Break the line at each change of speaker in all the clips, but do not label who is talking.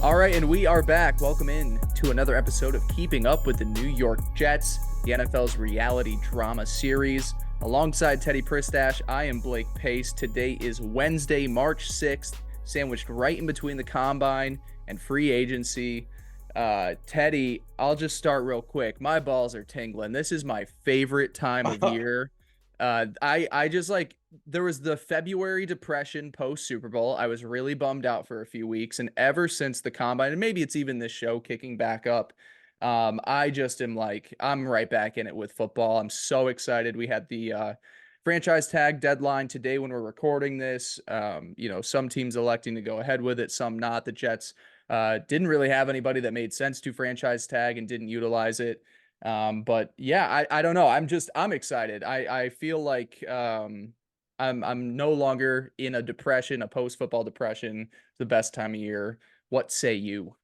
All right, and we are back. Welcome in to another episode of Keeping Up with the New York Jets, the NFL's reality drama series. Alongside Teddy Pristash, I am Blake Pace. Today is Wednesday, March 6th, sandwiched right in between the combine and free agency. Teddy, I'll just start real quick. My balls are tingling. This is my favorite time of year. I just like there was the February depression post Super Bowl. I was really bummed out for a few weeks, and ever since the combine, and maybe it's even this show kicking back up, I just am like I'm right back in it with football. I'm so excited. We had the franchise tag deadline today when we're recording this. Some teams electing to go ahead with it, some not. The Jets didn't really have anybody that made sense to franchise tag and didn't utilize it. But yeah, I don't know. I'm excited. I feel like I'm no longer in a depression, a post football depression. The best time of year. What say you?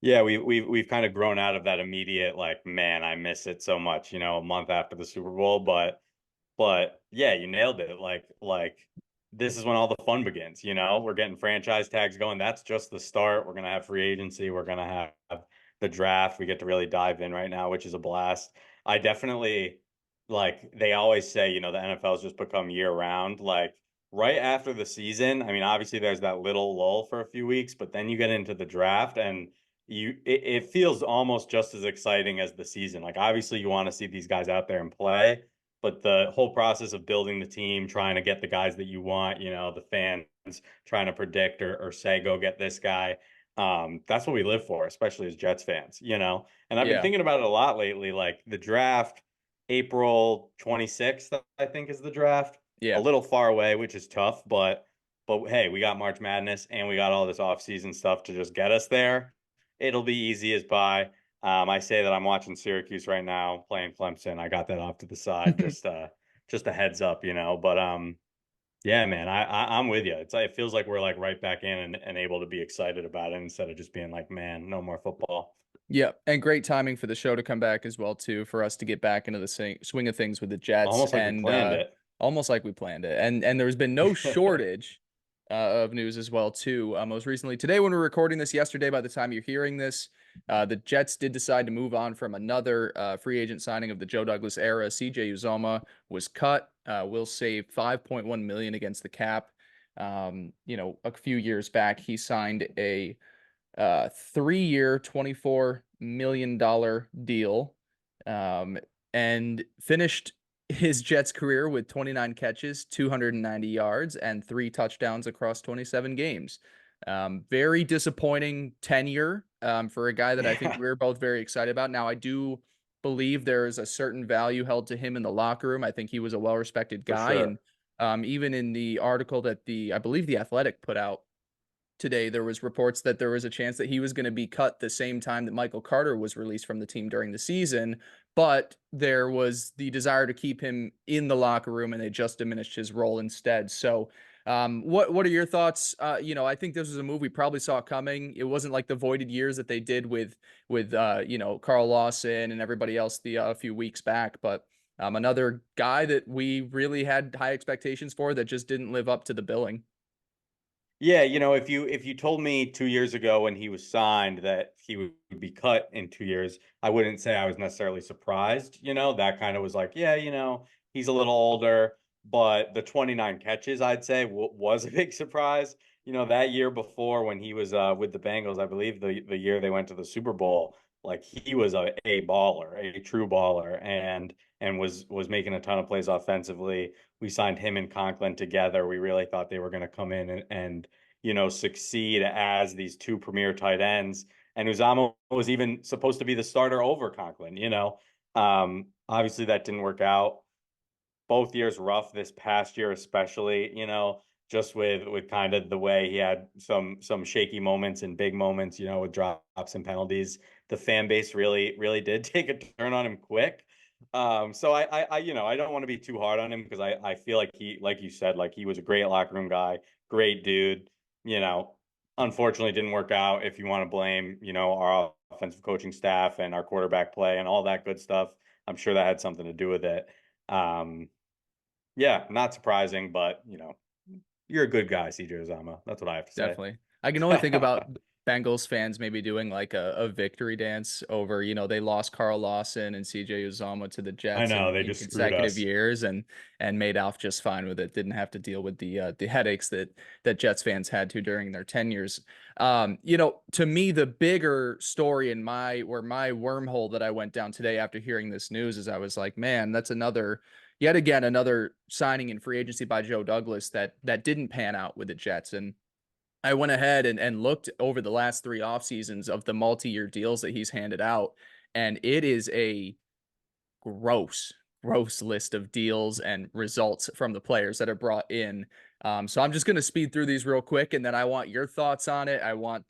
Yeah, we've kind of grown out of that immediate like, man, I miss it so much, a month after the Super Bowl. But yeah, you nailed it. Like this is when all the fun begins, We're getting franchise tags going. That's just the start. We're gonna have free agency. We're gonna have the draft. We get to really dive in right now, which is a blast. I definitely like they always say, the NFL's just become year round. Like right after the season, I mean, obviously there's that little lull for a few weeks, but then you get into the draft and it feels almost just as exciting as the season. Like obviously you want to see these guys out there and play, but the whole process of building the team, trying to get the guys that you want, the fans trying to predict or say go get this guy, that's what we live for, especially as Jets fans. And I've been
Yeah,
thinking about it a lot lately, like the draft, April 26th, I think is the draft. A
yeah.
little far away, which is tough, but hey, we got March Madness and we got all this offseason stuff to just get us there. It'll be easy as pie. I say that I'm watching Syracuse right now playing Clemson. I got that off to the side, just a heads up. But yeah, man, I'm with you. It feels like we're like right back in and able to be excited about it instead of just being like, man, no more football.
Yeah, and great timing for the show to come back as well too, for us to get back into the swing of things with the Jets,
Almost like we
and
planned it.
almost like we planned it. And there's been no shortage of news as well too. Most recently today, when we're recording this, yesterday by the time you're hearing this, the Jets did decide to move on from another free agent signing of the Joe Douglas era. CJ Uzomah was cut. Will save 5.1 million against the cap. A few years back, he signed a 3-year, $24 million deal, um, and finished his Jets career with 29 catches, 290 yards, and 3 touchdowns across 27 games. Very disappointing tenure for a guy that I think
Yeah,
we're both very excited about. Now, I do believe there is a certain value held to him in the locker room. I think he was a well-respected
for
guy, and
sure.
even in the article that I believe the Athletic put out today, there was reports that there was a chance that he was going to be cut the same time that Michael Carter was released from the team during the season, but there was the desire to keep him in the locker room, and they just diminished his role instead. So, what are your thoughts? I think this was a move we probably saw coming. It wasn't like the voided years that they did with Carl Lawson and everybody else the a few weeks back, but another guy that we really had high expectations for that just didn't live up to the billing.
Yeah, if you told me 2 years ago when he was signed that he would be cut in 2 years, I wouldn't say I was necessarily surprised. That kind of was like, yeah, he's a little older, but the 29 catches, I'd say, was a big surprise. That year before when he was with the Bengals, I believe the year they went to the Super Bowl, like he was a baller, a true baller, and was making a ton of plays offensively. We signed him and Conklin together. We really thought they were going to come in and succeed as these two premier tight ends. And Uzama was even supposed to be the starter over Conklin. Obviously that didn't work out. Both years rough, this past year especially, just with kind of the way he had some shaky moments and big moments, with drops and penalties. The fan base really did take a turn on him quick. So I don't want to be too hard on him because I feel like like you said, like he was a great locker room guy, great dude. You know, Unfortunately didn't work out. If you want to blame, our offensive coaching staff and our quarterback play and all that good stuff, I'm sure that had something to do with it. Um, yeah, not surprising, but you're a good guy, CJ Uzama. That's what I have to say.
Definitely. I can only think about Bengals fans maybe doing like a victory dance over, they lost Carl Lawson and CJ Uzomah to the
I
Jets
know
in,
they
in
just screwed
consecutive
us.
years and made off just fine with it. Didn't have to deal with the headaches that Jets fans had to during their tenures. To me, the bigger story in my wormhole that I went down today after hearing this news is I was like, man, that's yet again another signing in free agency by Joe Douglas that didn't pan out with the Jets. And I went ahead and looked over the last three off seasons of the multi-year deals that he's handed out, and it is a gross, gross list of deals and results from the players that are brought in. So I'm just going to speed through these real quick, and then I want your thoughts on it. I want,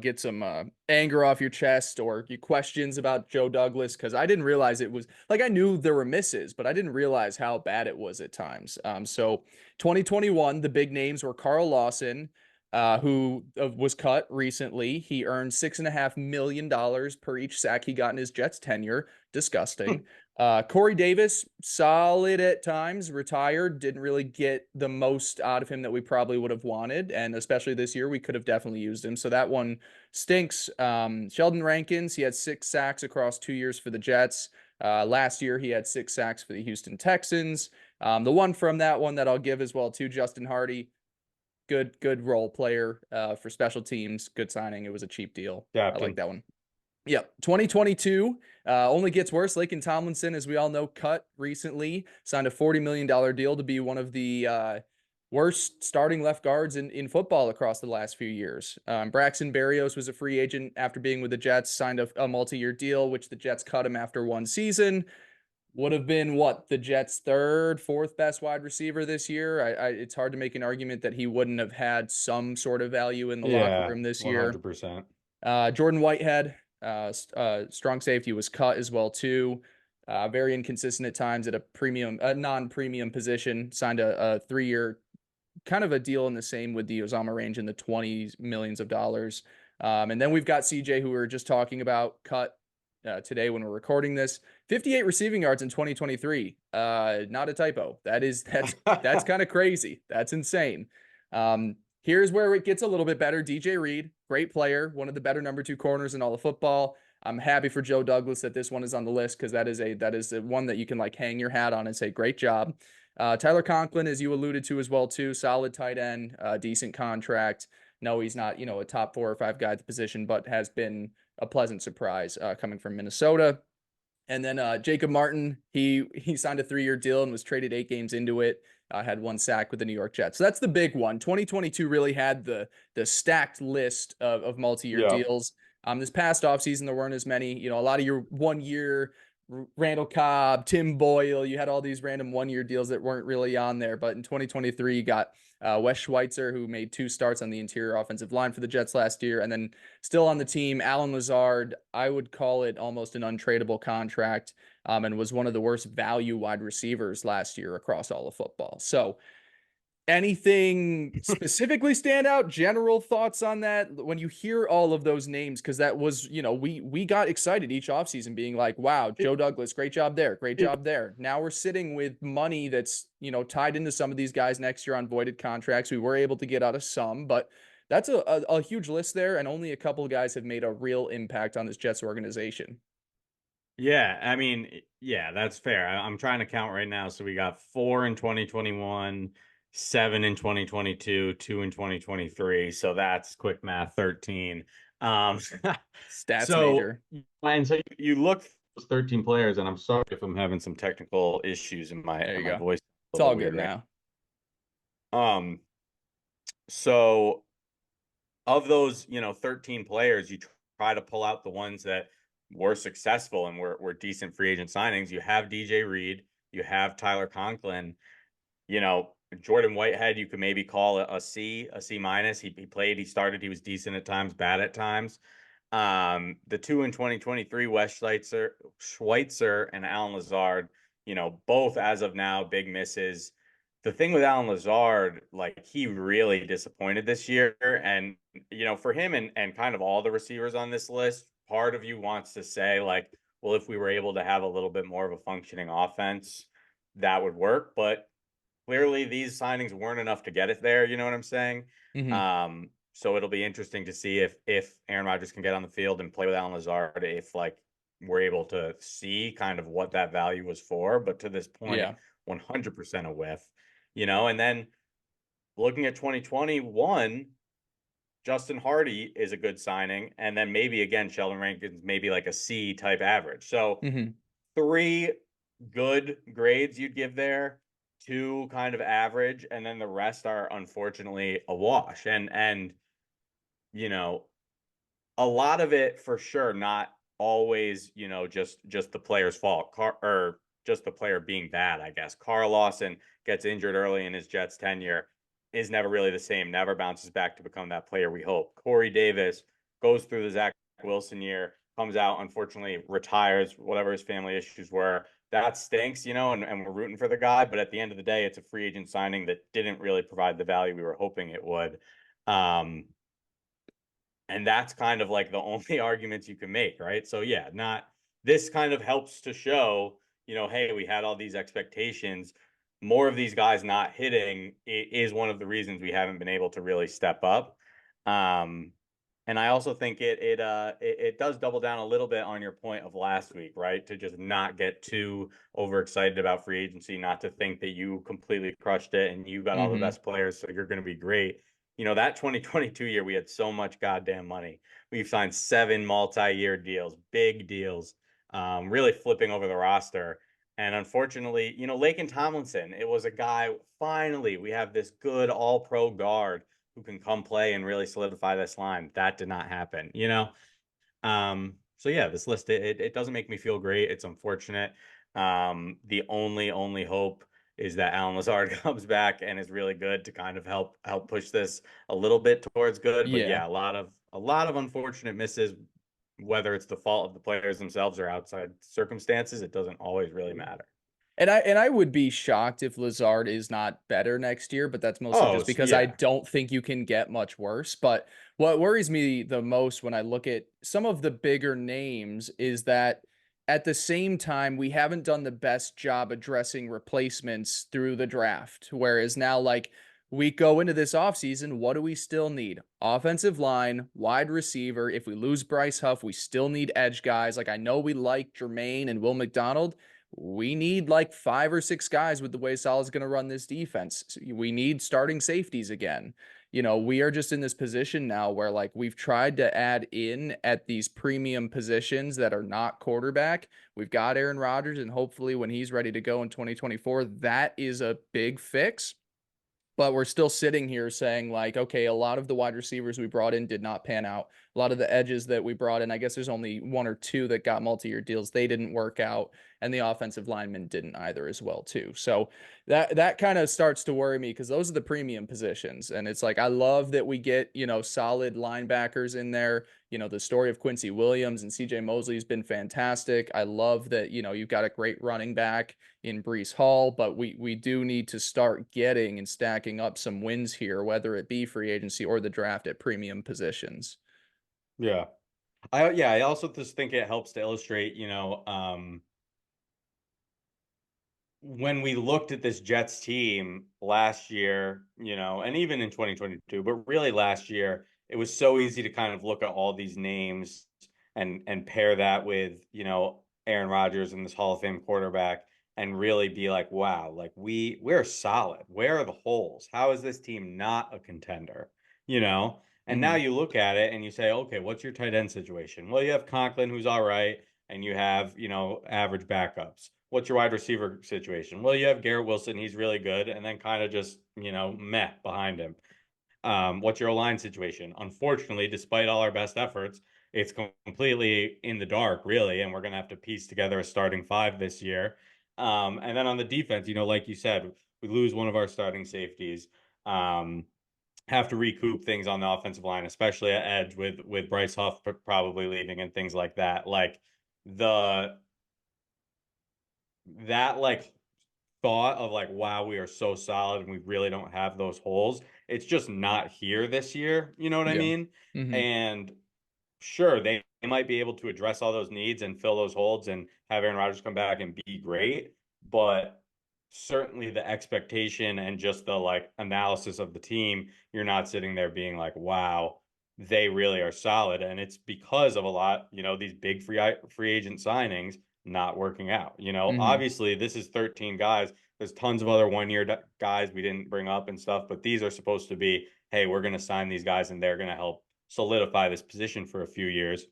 get some anger off your chest or your questions about Joe Douglas, because I didn't realize it was like I knew there were misses, but I didn't realize how bad it was at times. So 2021, the big names were Carl Lawson, who was cut recently. He earned $6.5 million per each sack he got in his Jets tenure. Disgusting. Corey Davis, solid at times, retired, didn't really get the most out of him that we probably would have wanted. And especially this year, we could have definitely used him. So that one stinks. Sheldon Rankins, he had 6 sacks across 2 years for the Jets. Last year, he had 6 sacks for the Houston Texans. The one from that one that I'll give as well to Justin Hardy, good role player for special teams. Good signing. It was a cheap deal. I like
Captain.
that one. Yep. 2022 only gets worse. Laken Tomlinson, as we all know, cut recently, signed a $40 million deal to be one of the worst starting left guards in football across the last few years. Braxton Berrios was a free agent after being with the Jets, signed a multi-year deal, which the Jets cut him after one season. Would have been what, the Jets' third, fourth best wide receiver this year. It's hard to make an argument that he wouldn't have had some sort of value in the locker
Yeah,
room this year.
100%.
Jordan Whitehead, strong safety, was cut as well too. Very inconsistent at times at a non-premium position. Signed a 3-year kind of a deal in the same with the Uzomah range in the 20s millions of dollars. And then we've got CJ, who we were just talking about, cut today when we're recording this. 58 receiving yards in 2023. Not a typo. That's kind of crazy. That's insane. Here's where it gets a little bit better. DJ Reed, great player, one of the better number 2 corners in all of football. I'm happy for Joe Douglas that this one is on the list, because that is a one that you can like hang your hat on and say great job. Tyler Conklin, as you alluded to as well too, solid tight end, decent contract. No, he's not a top 4 or 5 guy at the position, but has been a pleasant surprise coming from Minnesota. And then Jacob Martin, he signed a 3-year deal and was traded 8 games into it. Had 1 sack with the New York Jets. So that's the big one. 2022 really had the stacked list of multi-year
Yeah.
deals. This past offseason, there weren't as many. A lot of your 1-year Randall Cobb, Tim Boyle, you had all these random 1-year deals that weren't really on there. But in 2023, you got Wes Schweitzer, who made 2 starts on the interior offensive line for the Jets last year. And then still on the team, Alan Lazard, I would call it almost an untradeable contract, and was one of the worst value wide receivers last year across all of football. So anything specifically stand out? General thoughts on that when you hear all of those names? Because that was, we got excited each offseason being like, wow, Joe Douglas, great job there, great job there. Now we're sitting with money that's, tied into some of these guys next year on voided contracts. We were able to get out of some, but that's a huge list there, and only a couple of guys have made a real impact on this Jets organization.
Yeah, I mean, yeah, that's fair. I'm trying to count right now. So we got 4 in 2021, 7 in 2022, 2 in 2023. So that's quick math, 13.
Stats
so
major.
and so you look for those 13 players, and I'm sorry if I'm having some technical issues in
There you
my
go.
voice. A
It's
little
all good
weird right
now.
now. So of those, 13 players, you try to pull out the ones that were successful and were decent free agent signings. You have DJ Reed, you have Tyler Conklin, you know, Jordan Whitehead, you could maybe call a C minus. He played, he started, he was decent at times, bad at times. The 2 in 2023, Wes Schweitzer and Alan Lazard, both as of now, big misses. The thing with Alan Lazard, like he really disappointed this year. And, for him and kind of all the receivers on this list, part of you wants to say, like, well, if we were able to have a little bit more of a functioning offense, that would work. But clearly these signings weren't enough to get it there. You know what I'm saying?
Mm-hmm.
Um, So it'll be interesting to see if Aaron Rodgers can get on the field and play with Alan Lazard, if like we're able to see kind of what that value was for. But to this point,
Yeah.
100% a whiff, you know. And then looking at 2021, Justin Hardy is a good signing, and then maybe again Sheldon Rankins maybe like a C type average. So
Hmm.
three good grades you'd give there, two kind of average, and then the rest are unfortunately a wash. And you know, a lot of it for sure, not always, just the player's fault, or just the player being bad, I guess. Carl Lawson gets injured early in his Jets tenure, is never really the same, never bounces back to become that player we hope. Corey Davis goes through the Zach Wilson year, comes out, unfortunately retires, whatever his family issues were. That stinks, and we're rooting for the guy. But at the end of the day, it's a free agent signing that didn't really provide the value we were hoping it would. Um, and that's kind of like the only arguments you can make, right? So yeah, not this kind of helps to show, hey, we had all these expectations. More of these guys not hitting is one of the reasons we haven't been able to really step up. Um, and I also think it does double down a little bit on your point of last week, right? To just not get too overexcited about free agency, not to think that you completely crushed it and you got all the
Hmm.
best players, so you're going to be great. That 2022 year, we had so much goddamn money. We've signed 7 multi-year deals, big deals, really flipping over the roster. And unfortunately, Laken Tomlinson, it was a guy, finally, we have this good all-pro guard who can come play and really solidify this line. That did not happen. So yeah, this list, it doesn't make me feel great. It's unfortunate. The only hope is that Alan Lazard comes back and is really good to kind of help push this a little bit towards good. But
Yeah.
yeah, a lot of unfortunate misses, whether it's the fault of the players themselves or outside circumstances. It doesn't always really matter.
And I would be shocked if Lazard is not better next year, but that's mostly
Oh,
just because I
yeah.
don't think you can get much worse. But what worries me the most when I look at some of the bigger names is that at the same time, we haven't done the best job addressing replacements through the draft. Whereas now, like, we go into this offseason, what do we still need? Offensive line, wide receiver. If we lose Bryce Huff, we still need edge guys. Like, I know we like Jermaine and Will McDonald. We need like 5 or 6 guys with the way Salah's going to run this defense. We need starting safeties again. We are just in this position now where like we've tried to add in at these premium positions that are not quarterback. We've got Aaron Rodgers, and hopefully when he's ready to go in 2024, that is a big fix. But we're still sitting here saying, like, okay, a lot of the wide receivers we brought in did not pan out. A lot of the edges that we brought in, I guess there's only 1 or 2 that got multi-year deals. They didn't work out, and the offensive linemen didn't either as well, too. So that kind of starts to worry me because those are the premium positions. And it's like I love that we get, solid linebackers in there. The story of Quincy Williams and CJ Mosley has been fantastic. I love that, you've got a great running back in Breece Hall, but we do need to start getting and stacking up some wins here, whether it be free agency or the draft at premium positions.
Yeah. I also just think it helps to illustrate, when we looked at this Jets team last year, and even in 2022, but really last year, it was so easy to kind of look at all these names and pair that with, Aaron Rodgers and this Hall of Fame quarterback and really be like, wow, like we're solid. Where are the holes? How is this team not a contender? You know? And now
Hmm.
you look at it and you say, okay, what's your tight end situation? Well, you have Conklin, who's all right, and you have, average backups. What's your wide receiver situation? Well, you have Garrett Wilson. He's really good. And then kind of just, meh behind him. What's your line situation? Unfortunately, despite all our best efforts, it's completely in the dark, really. And we're going to have to piece together a starting 5 this year. And then on the defense, like you said, we lose one of our starting safeties. Um, have to recoup things on the offensive line, especially at edge with Bryce Huff probably leaving and things like that. Like the that like thought of like, wow, we are so solid and we really don't have those holes. It's just not here this year. You know what I
Yeah.
mean?
Hmm.
And sure, they might be able to address all those needs and fill those holes and have Aaron Rodgers come back and be great. But certainly the expectation and just the like analysis of the team, you're not sitting there being like, wow, they really are solid. And it's because of a lot, these big free agent signings not working out.
Hmm.
Obviously this is 13 guys. There's tons of other 1 year guys we didn't bring up and stuff, but these are supposed to be, hey, we're going to sign these guys and they're going to help solidify this position for a few years.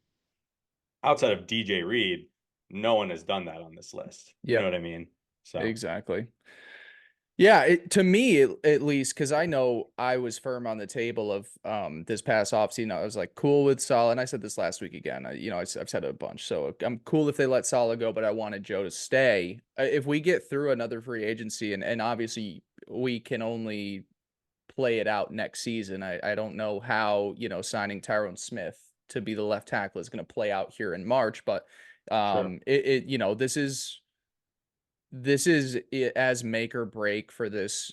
Outside of DJ Reed, no one has done that on this list. You know
Yep,
what I mean? So,
exactly. Yeah, to me at least, because I know I was firm on the table of this past offseason. I was like cool with Salah, and I said this last week again. I've said it a bunch, so I'm cool if they let Salah go, but I wanted Joe to stay. If we get through another free agency, and obviously we can only play it out next season. I don't know how signing Tyrone Smith to be the left tackle is going to play out here in March, but
sure.
this is as make or break for this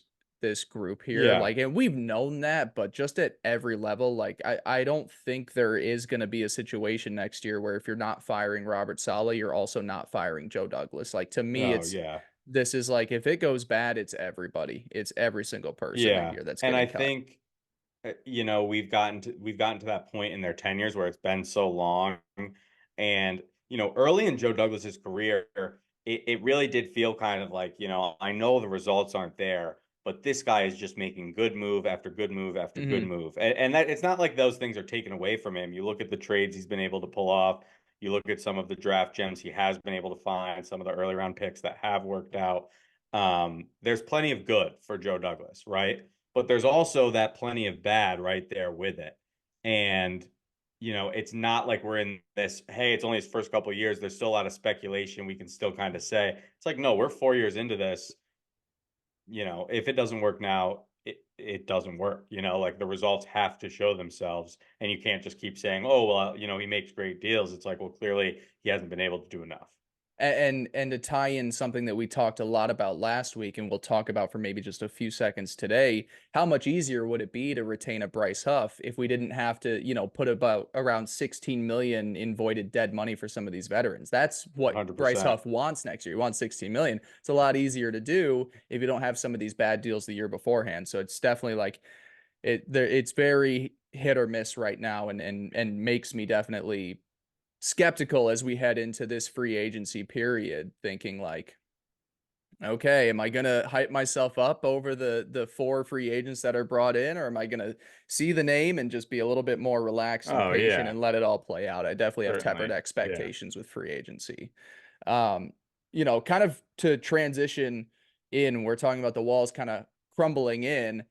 group here.
Yeah.
Like, and we've known that, but just at every level, like I don't think there is going to be a situation next year where if you're not firing Robert Saleh, you're also not firing Joe Douglas. Like, to me,
Oh,
it's
yeah.
this is like, if it goes bad, it's everybody. It's every single person right
Yeah.
here that's
And
getting
I
cut.
think we've gotten to that point in their tenures where it's been so long. And early in Joe Douglas's career, it really did feel kind of like, I know the results aren't there, but this guy is just making good move after good move after good
Hmm.
move. And that it's not like those things are taken away from him. You look at the trades he's been able to pull off, you look at some of the draft gems he has been able to find, some of the early round picks that have worked out. There's plenty of good for Joe Douglas, right? But there's also that plenty of bad right there with it. And it's not like we're in this, hey, it's only his first couple of years. There's still a lot of speculation we can still kind of say. It's like, no, we're 4 years into this. If it doesn't work now, it doesn't work. Like the results have to show themselves. And you can't just keep saying, oh, well, he makes great deals. It's like, well, clearly he hasn't been able to do enough.
And to tie in something that we talked a lot about last week, and we'll talk about for maybe just a few seconds today, how much easier would it be to retain a Bryce Huff if we didn't have to, put about around 16 million in voided dead money for some of these veterans? That's what Bryce
100%.
Huff wants next year. He wants 16 million. It's a lot easier to do if you don't have some of these bad deals the year beforehand. So it's definitely like it's very hit or miss right now, and makes me definitely skeptical as we head into this free agency period, thinking like, okay, am I gonna hype myself up over the four free agents that are brought in, or am I gonna see the name and just be a little bit more relaxed and
Oh,
patient
yeah,
and let it all play out? I definitely have tempered
certainly. Yeah.
expectations with free agency. Um, kind of to transition in, we're talking about the walls kind of crumbling in.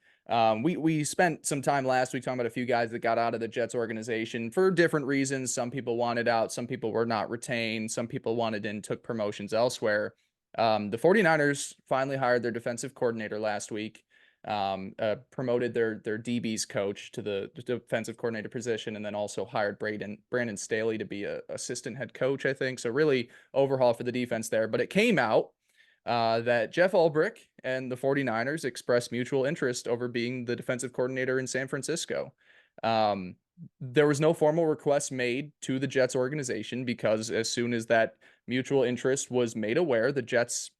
We spent some time last week talking about a few guys that got out of the Jets organization for different reasons. Some people wanted out, some people were not retained, some people wanted in, took promotions elsewhere. The 49ers finally hired their defensive coordinator last week, promoted their DBs coach to the defensive coordinator position, and then also hired Brandon Staley to be a assistant head coach, I think. So really overhaul for the defense there. But it came out that Jeff Ulbrich and the 49ers expressed mutual interest over being the defensive coordinator in San Francisco. Um, there was no formal request made to the Jets organization, because as soon as that mutual interest was made aware, the Jets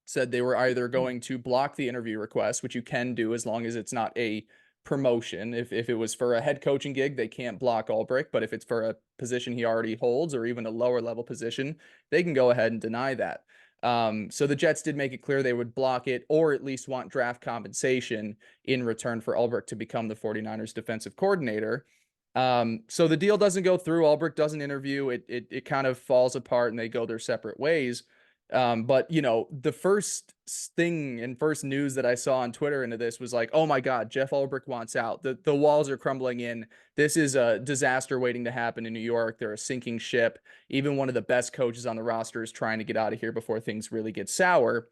said they were either going to block the interview request, which you can do as long as it's not a promotion. If it was for a head coaching gig, they can't block Ulbrich, but if it's for a position he already holds or even a lower level position, they can go ahead and deny that. So the Jets did make it clear they would block it, or at least want draft compensation in return for Ulbrich to become the 49ers defensive coordinator. So the deal doesn't go through. Ulbrich doesn't interview. It kind of falls apart and they go their separate ways. But the first thing and first news that I saw on Twitter into this was like, oh my God, Jeff Ulbrich wants out. The walls are crumbling in. This is a disaster waiting to happen in New York. They're a sinking ship. Even one of the best coaches on the roster is trying to get out of here before things really get sour.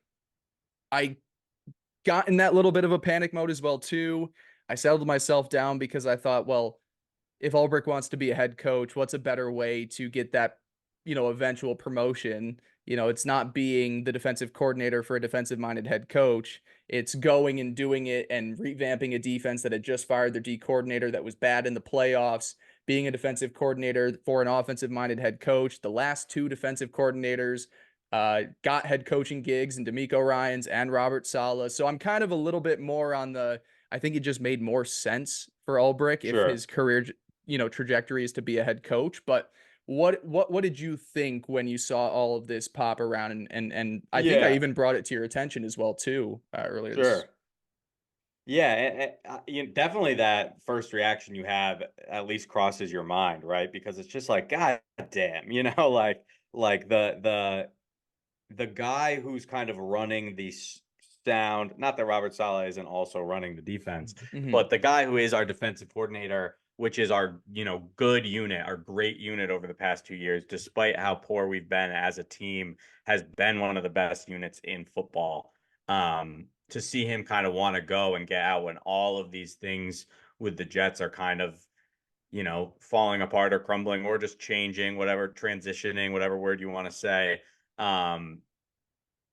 I got in that little bit of a panic mode as well too. I settled myself down because I thought, well, if Ulbrich wants to be a head coach, what's a better way to get that, eventual promotion? It's not being the defensive coordinator for a defensive minded head coach. It's going and doing it and revamping a defense that had just fired their D coordinator that was bad in the playoffs, being a defensive coordinator for an offensive minded head coach. The last two defensive coordinators got head coaching gigs in D'Amico Ryans and Robert Saleh. So I'm kind of a little bit more on the, I think it just made more sense for Ulbrich if
Sure.
his career, trajectory is to be a head coach. But what did you think when you saw all of this pop around? And I think I
Yeah,
even brought it to your attention as well too, earlier this.
sure. Yeah, definitely that first reaction you have at least crosses your mind, right? Because it's just like, God damn, like the guy who's kind of running the sound, not that Robert Saleh isn't also running the defense,
Hmm.
but the guy who is our defensive coordinator, which is our, good unit, our great unit over the past 2 years, despite how poor we've been as a team, has been one of the best units in football. To see him kind of want to go and get out when all of these things with the Jets are kind of, falling apart or crumbling or just changing, whatever, transitioning, whatever word you want to say. Um,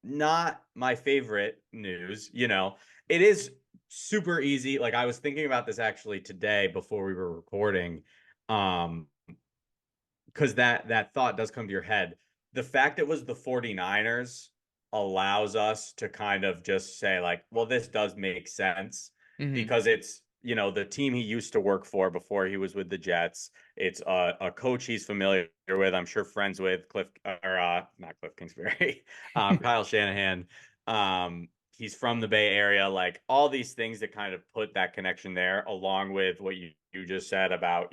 Not my favorite news. It is super easy. Like I was thinking about this actually today before we were recording. Um, because that thought does come to your head. The fact it was the 49ers allows us to kind of just say like, well, this does make sense
Hmm.
because it's, the team he used to work for before he was with the Jets. It's a coach he's familiar with, I'm sure friends with Cliff or not Cliff Kingsbury, Kyle Shanahan. He's from the Bay Area, like all these things that kind of put that connection there, along with what you just said about,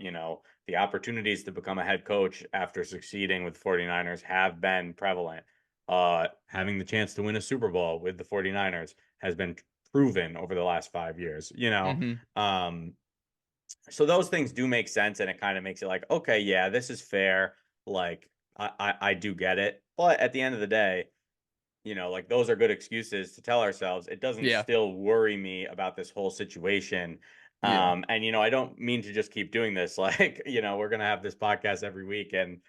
the opportunities to become a head coach after succeeding with 49ers have been prevalent. Having the chance to win a Super Bowl with the 49ers has been proven over the last 5 years,
Hmm.
So those things do make sense, and it kind of makes it like, okay, yeah, this is fair. Like, I do get it. But at the end of the day, like those are good excuses to tell ourselves it doesn't
Yeah.
still worry me about this whole situation.
Yeah.
And I don't mean to just keep doing this. Like, we're gonna have this podcast every week, and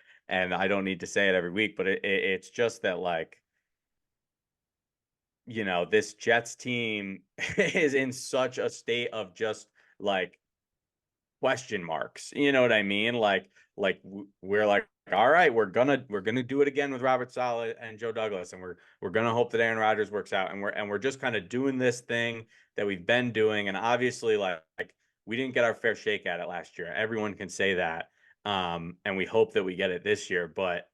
I don't need to say it every week, but it's just that like, this Jets team is in such a state of just like question marks. You know what I mean? Like we're like, all right, we're gonna do it again with Robert Saleh and Joe Douglas, and we're gonna hope that Aaron Rodgers works out, and we're just kind of doing this thing that we've been doing, and obviously like we didn't get our fair shake at it last year. Everyone can say that, and we hope that we get it this year, but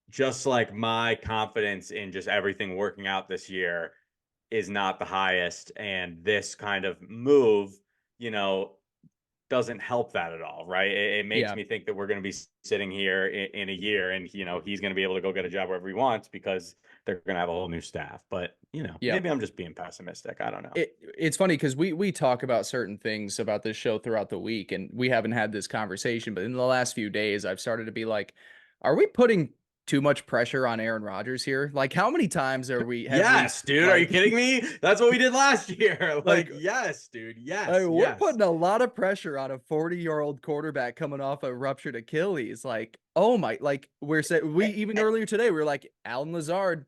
just like my confidence in just everything working out this year is not the highest, and this kind of move, you know, doesn't help that at all, right? It makes
Yeah.
me think that we're going to be sitting here in a year, and he's going to be able to go get a job wherever he wants because they're going to have a whole new staff. But
Yeah.
maybe I'm just being pessimistic. I don't know.
It's funny because we talk about certain things about this show throughout the week, and we haven't had this conversation, but in the last few days I've started to be like, are we putting too much pressure on Aaron Rodgers here? Like how many times are we have we
Yes, dude. Are you
like
kidding me? That's what we did last year. Like,
like
yes, dude. Yes,
we're
yes.
putting a lot of pressure on a 40-year-old quarterback coming off a ruptured Achilles. Like, oh my, like we're saying we even earlier today we were like Alan Lazard,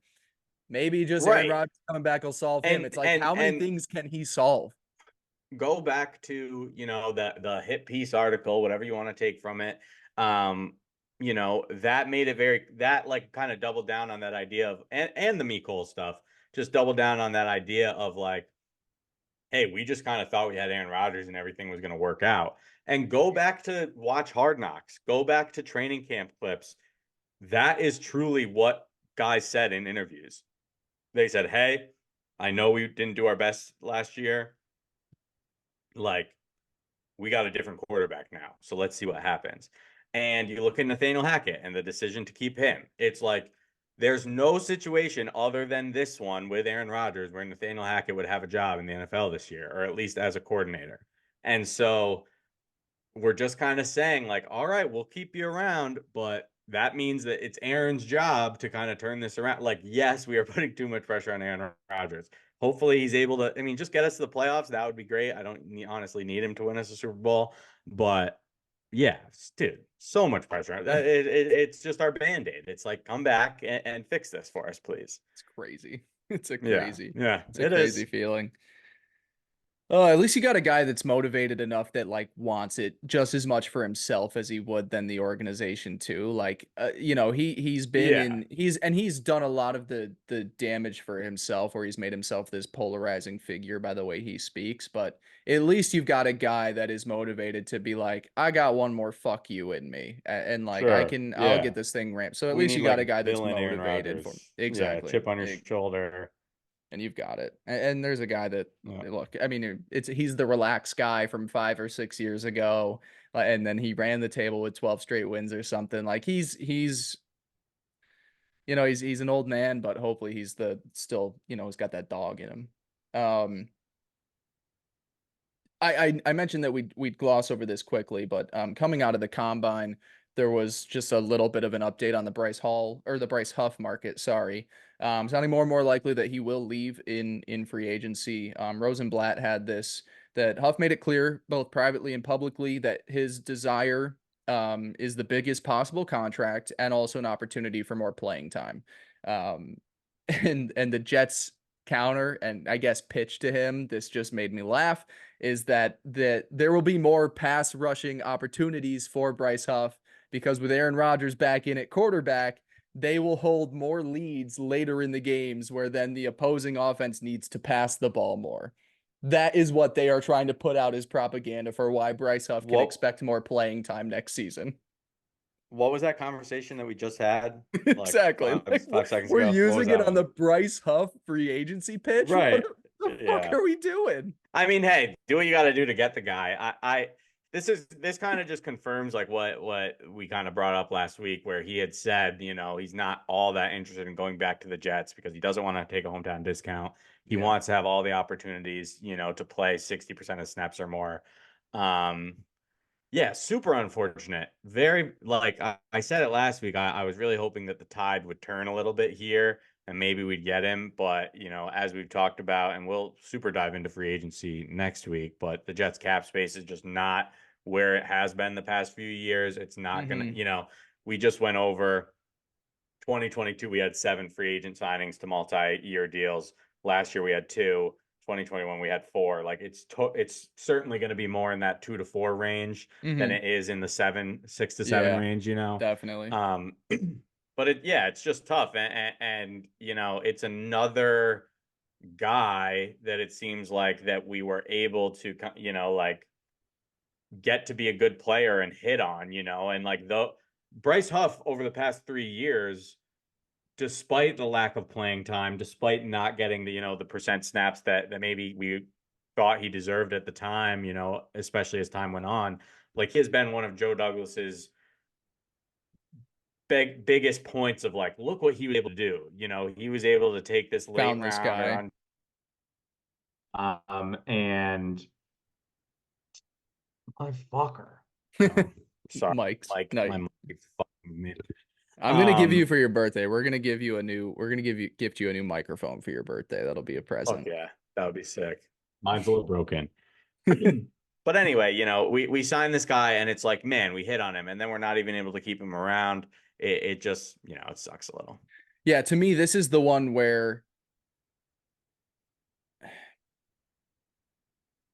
maybe just Aaron
Right.
Rodgers coming back will solve him.
And
It's like
and
how many
and
things can he solve?
go back to the hit piece article, whatever you want to take from it. That made it very, that like kind of doubled down on that idea of, and the Mecole stuff, just doubled down on that idea of like, hey, we just kind of thought we had Aaron Rodgers and everything was going to work out. And go back to watch Hard Knocks, go back to training camp clips. That is truly what guys said in interviews. They said, hey, I know we didn't do our best last year. Like, we got a different quarterback now. So let's see what happens. And you look at Nathaniel Hackett and the decision to keep him. It's like there's no situation other than this one with Aaron Rodgers where Nathaniel Hackett would have a job in the NFL this year, or at least as a coordinator. And so we're just kind of saying, like, all right, we'll keep you around, but that means that it's Aaron's job to kind of turn this around. Like, yes, we are putting too much pressure on Aaron Rodgers. Hopefully, he's able to. I mean, just get us to the playoffs. That would be great. I don't honestly need him to win us a Super Bowl, but yeah, dude, so much pressure. It's just our band aid. It's like, come back and fix this for us, please.
It's crazy. It's a
Yeah,
crazy,
yeah,
it's a
it
crazy
is.
feeling. At least you got a guy that's motivated enough that like wants it just as much for himself as he would than the organization too. Like, he's been
Yeah,
in he's done a lot of the damage for himself, where he's made himself this polarizing figure by the way he speaks. But at least you've got a guy that is motivated to be like, I got one more fuck you in me, and like
sure.
I'll get
Yeah.
this thing ramped. So at
We
least
need
you got
like
a guy that's
villain Aaron
motivated for
Rodgers. Yeah,
exactly.
chip on your shoulder.
And you've got it. And there's a guy that
Yeah.
look, I mean, he's the relaxed guy from 5 or 6 years ago, and then he ran the table with 12 straight wins or something. Like he's he's an old man, but hopefully he's the still he's got that dog in him. Um, I mentioned that we'd gloss over this quickly, but coming out of the combine, there was just a little bit of an update on the Bryce Huff market. Sorry, sounding more and more likely that he will leave in free agency. Rosenblatt had this that Huff made it clear both privately and publicly that his desire is the biggest possible contract and also an opportunity for more playing time. Um, and the Jets counter and I guess pitch to him. This just made me laugh is that there will be more pass rushing opportunities for Bryce Huff because with Aaron Rodgers back in at quarterback, they will hold more leads later in the games where then the opposing offense needs to pass the ball more. That is what they are trying to put out as propaganda for why Bryce Huff can
What
expect more playing time next season.
what was that conversation that we just had like
Exactly. Like
5 seconds
we're
ago? What was
using it
that
on the
one?
Bryce Huff free agency pitch. What
Right.
the fuck
Yeah.
are we doing?
I mean, hey, do what you got to do to get the guy. This kind of just confirms like what we kind of brought up last week, where he had said, he's not all that interested in going back to the Jets because he doesn't want to take a hometown discount. He
Yeah.
wants to have all the opportunities, to play 60% of snaps or more. Um, yeah, super unfortunate. Very like I said it last week. I was really hoping that the tide would turn a little bit here and maybe we'd get him. But as we've talked about, and we'll super dive into free agency next week, but the Jets cap space is just not where it has been the past few years. It's not gonna,
Hmm.
we just went over 2022, we had 7 free agent signings to multi-year deals. Last year we had 2. 2021 we had 4. Like it's certainly going to be more in that 2 to 4 range than
Hmm.
it is in the 6 to 7
Yeah,
range.
definitely.
Um, but it's just tough, and it's another guy that it seems like that we were able to like get to be a good player and hit on, and like the Bryce Huff over the past 3 years, despite the lack of playing time, despite not getting the percent snaps that maybe we thought he deserved at the time, especially as time went on, like he has been one of Joe Douglas's biggest points of like, look what he was able to do. He was able to take this late
Found this
rounder
guy.
on and motherfucker. Sorry,
Mike's
like
no.
my mic fucking me.
I'm gonna give you
Um,
for your birthday. We're gonna gift you a new microphone for your birthday. That'll be a
Fuck
present.
yeah, that would be sick. Mine's a little broken. But anyway, we signed this guy and it's like, man, we hit on him and then we're not even able to keep him around. It just, it sucks a little.
Yeah, to me, this is the one where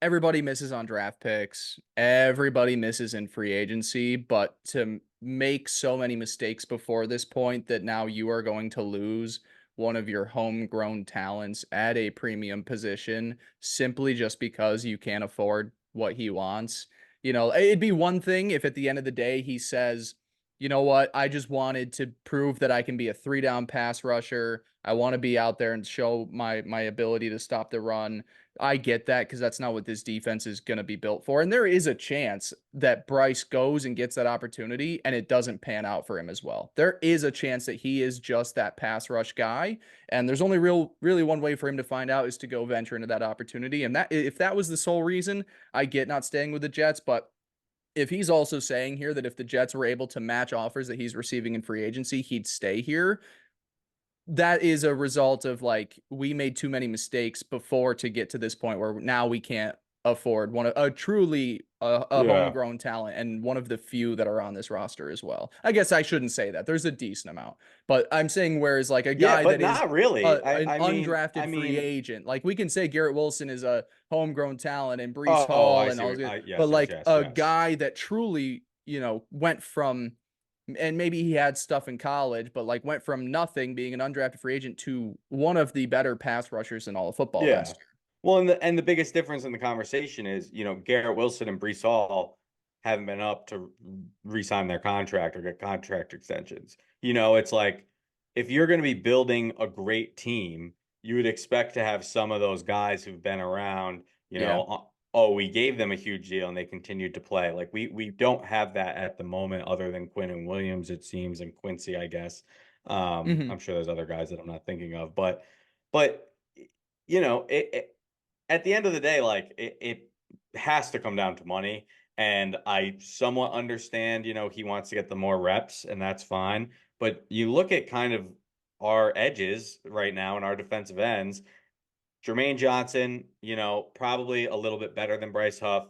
everybody misses on draft picks. Everybody misses in free agency, but to make so many mistakes before this point that now you are going to lose one of your homegrown talents at a premium position simply just because you can't afford what he wants. It'd be one thing if at the end of the day he says, you know what, I just wanted to prove that I can be a 3 down pass rusher. I want to be out there and show my ability to stop the run. I get that because that's not what this defense is going to be built for. And there is a chance that Bryce goes and gets that opportunity and it doesn't pan out for him as well. There is a chance that he is just that pass rush guy. And there's only really one way for him to find out is to go venture into that opportunity. And that if that was the sole reason, I get not staying with the Jets. But if he's also saying here that if the Jets were able to match offers that he's receiving in free agency, he'd stay here, that is a result of like we made too many mistakes before to get to this point where now we can't afford one of a truly a
Yeah.
homegrown talent and one of the few that are on this roster as well. I guess I shouldn't say that. There's a decent amount, but I'm saying whereas like a
Yeah,
guy
but
that is
not really.
an
I
undrafted free
mean,
agent, like we can say Garrett Wilson is a homegrown talent and Brees
oh,
Hall
I
and
see.
all this, but
Yes, yes,
like
yes,
a
yes.
guy that truly, went from and maybe he had stuff in college, but like went from nothing being an undrafted free agent to one of the better pass rushers in all of football
Yeah.
last year.
Well, and the biggest difference in the conversation is, Garrett Wilson and Brees Hall haven't been up to re-sign their contract or get contract extensions. It's like if you're going to be building a great team, you would expect to have some of those guys who've been around,
Yeah.
oh, we gave them a huge deal and they continued to play. Like we don't have that at the moment, other than Quinn and Williams, it seems, and Quincy, I guess.
Hmm.
I'm sure there's other guys that I'm not thinking of, but at the end of the day, like it has to come down to money. And I somewhat understand, he wants to get the more reps, and that's fine. But you look at kind of our edges right now and our defensive ends. Jermaine Johnson, probably a little bit better than Bryce Huff,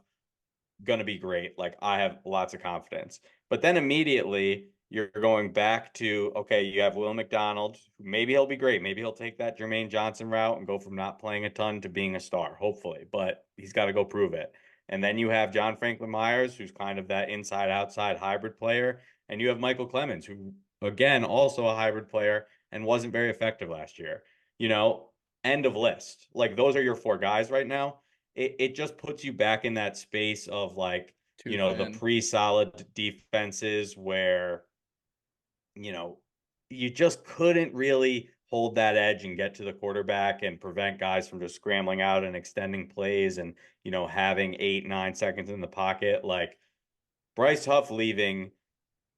going to be great. Like I have lots of confidence. But then immediately you're going back to, okay, you have Will McDonald. Maybe he'll be great. Maybe he'll take that Jermaine Johnson route and go from not playing a ton to being a star, hopefully. But he's got to go prove it. And then you have John Franklin Myers, who's kind of that inside outside hybrid player. And you have Michael Clemens, who, again, also a hybrid player and wasn't very effective last year. You know, End of list. Like those are your four guys right now. It just puts you back in that space of like,
Too
the
thin.
pre-solid defenses where, you know, you just couldn't really hold that edge and get to the quarterback and prevent guys from just scrambling out and extending plays and, having 8, 9 seconds in the pocket. Like Bryce Huff leaving,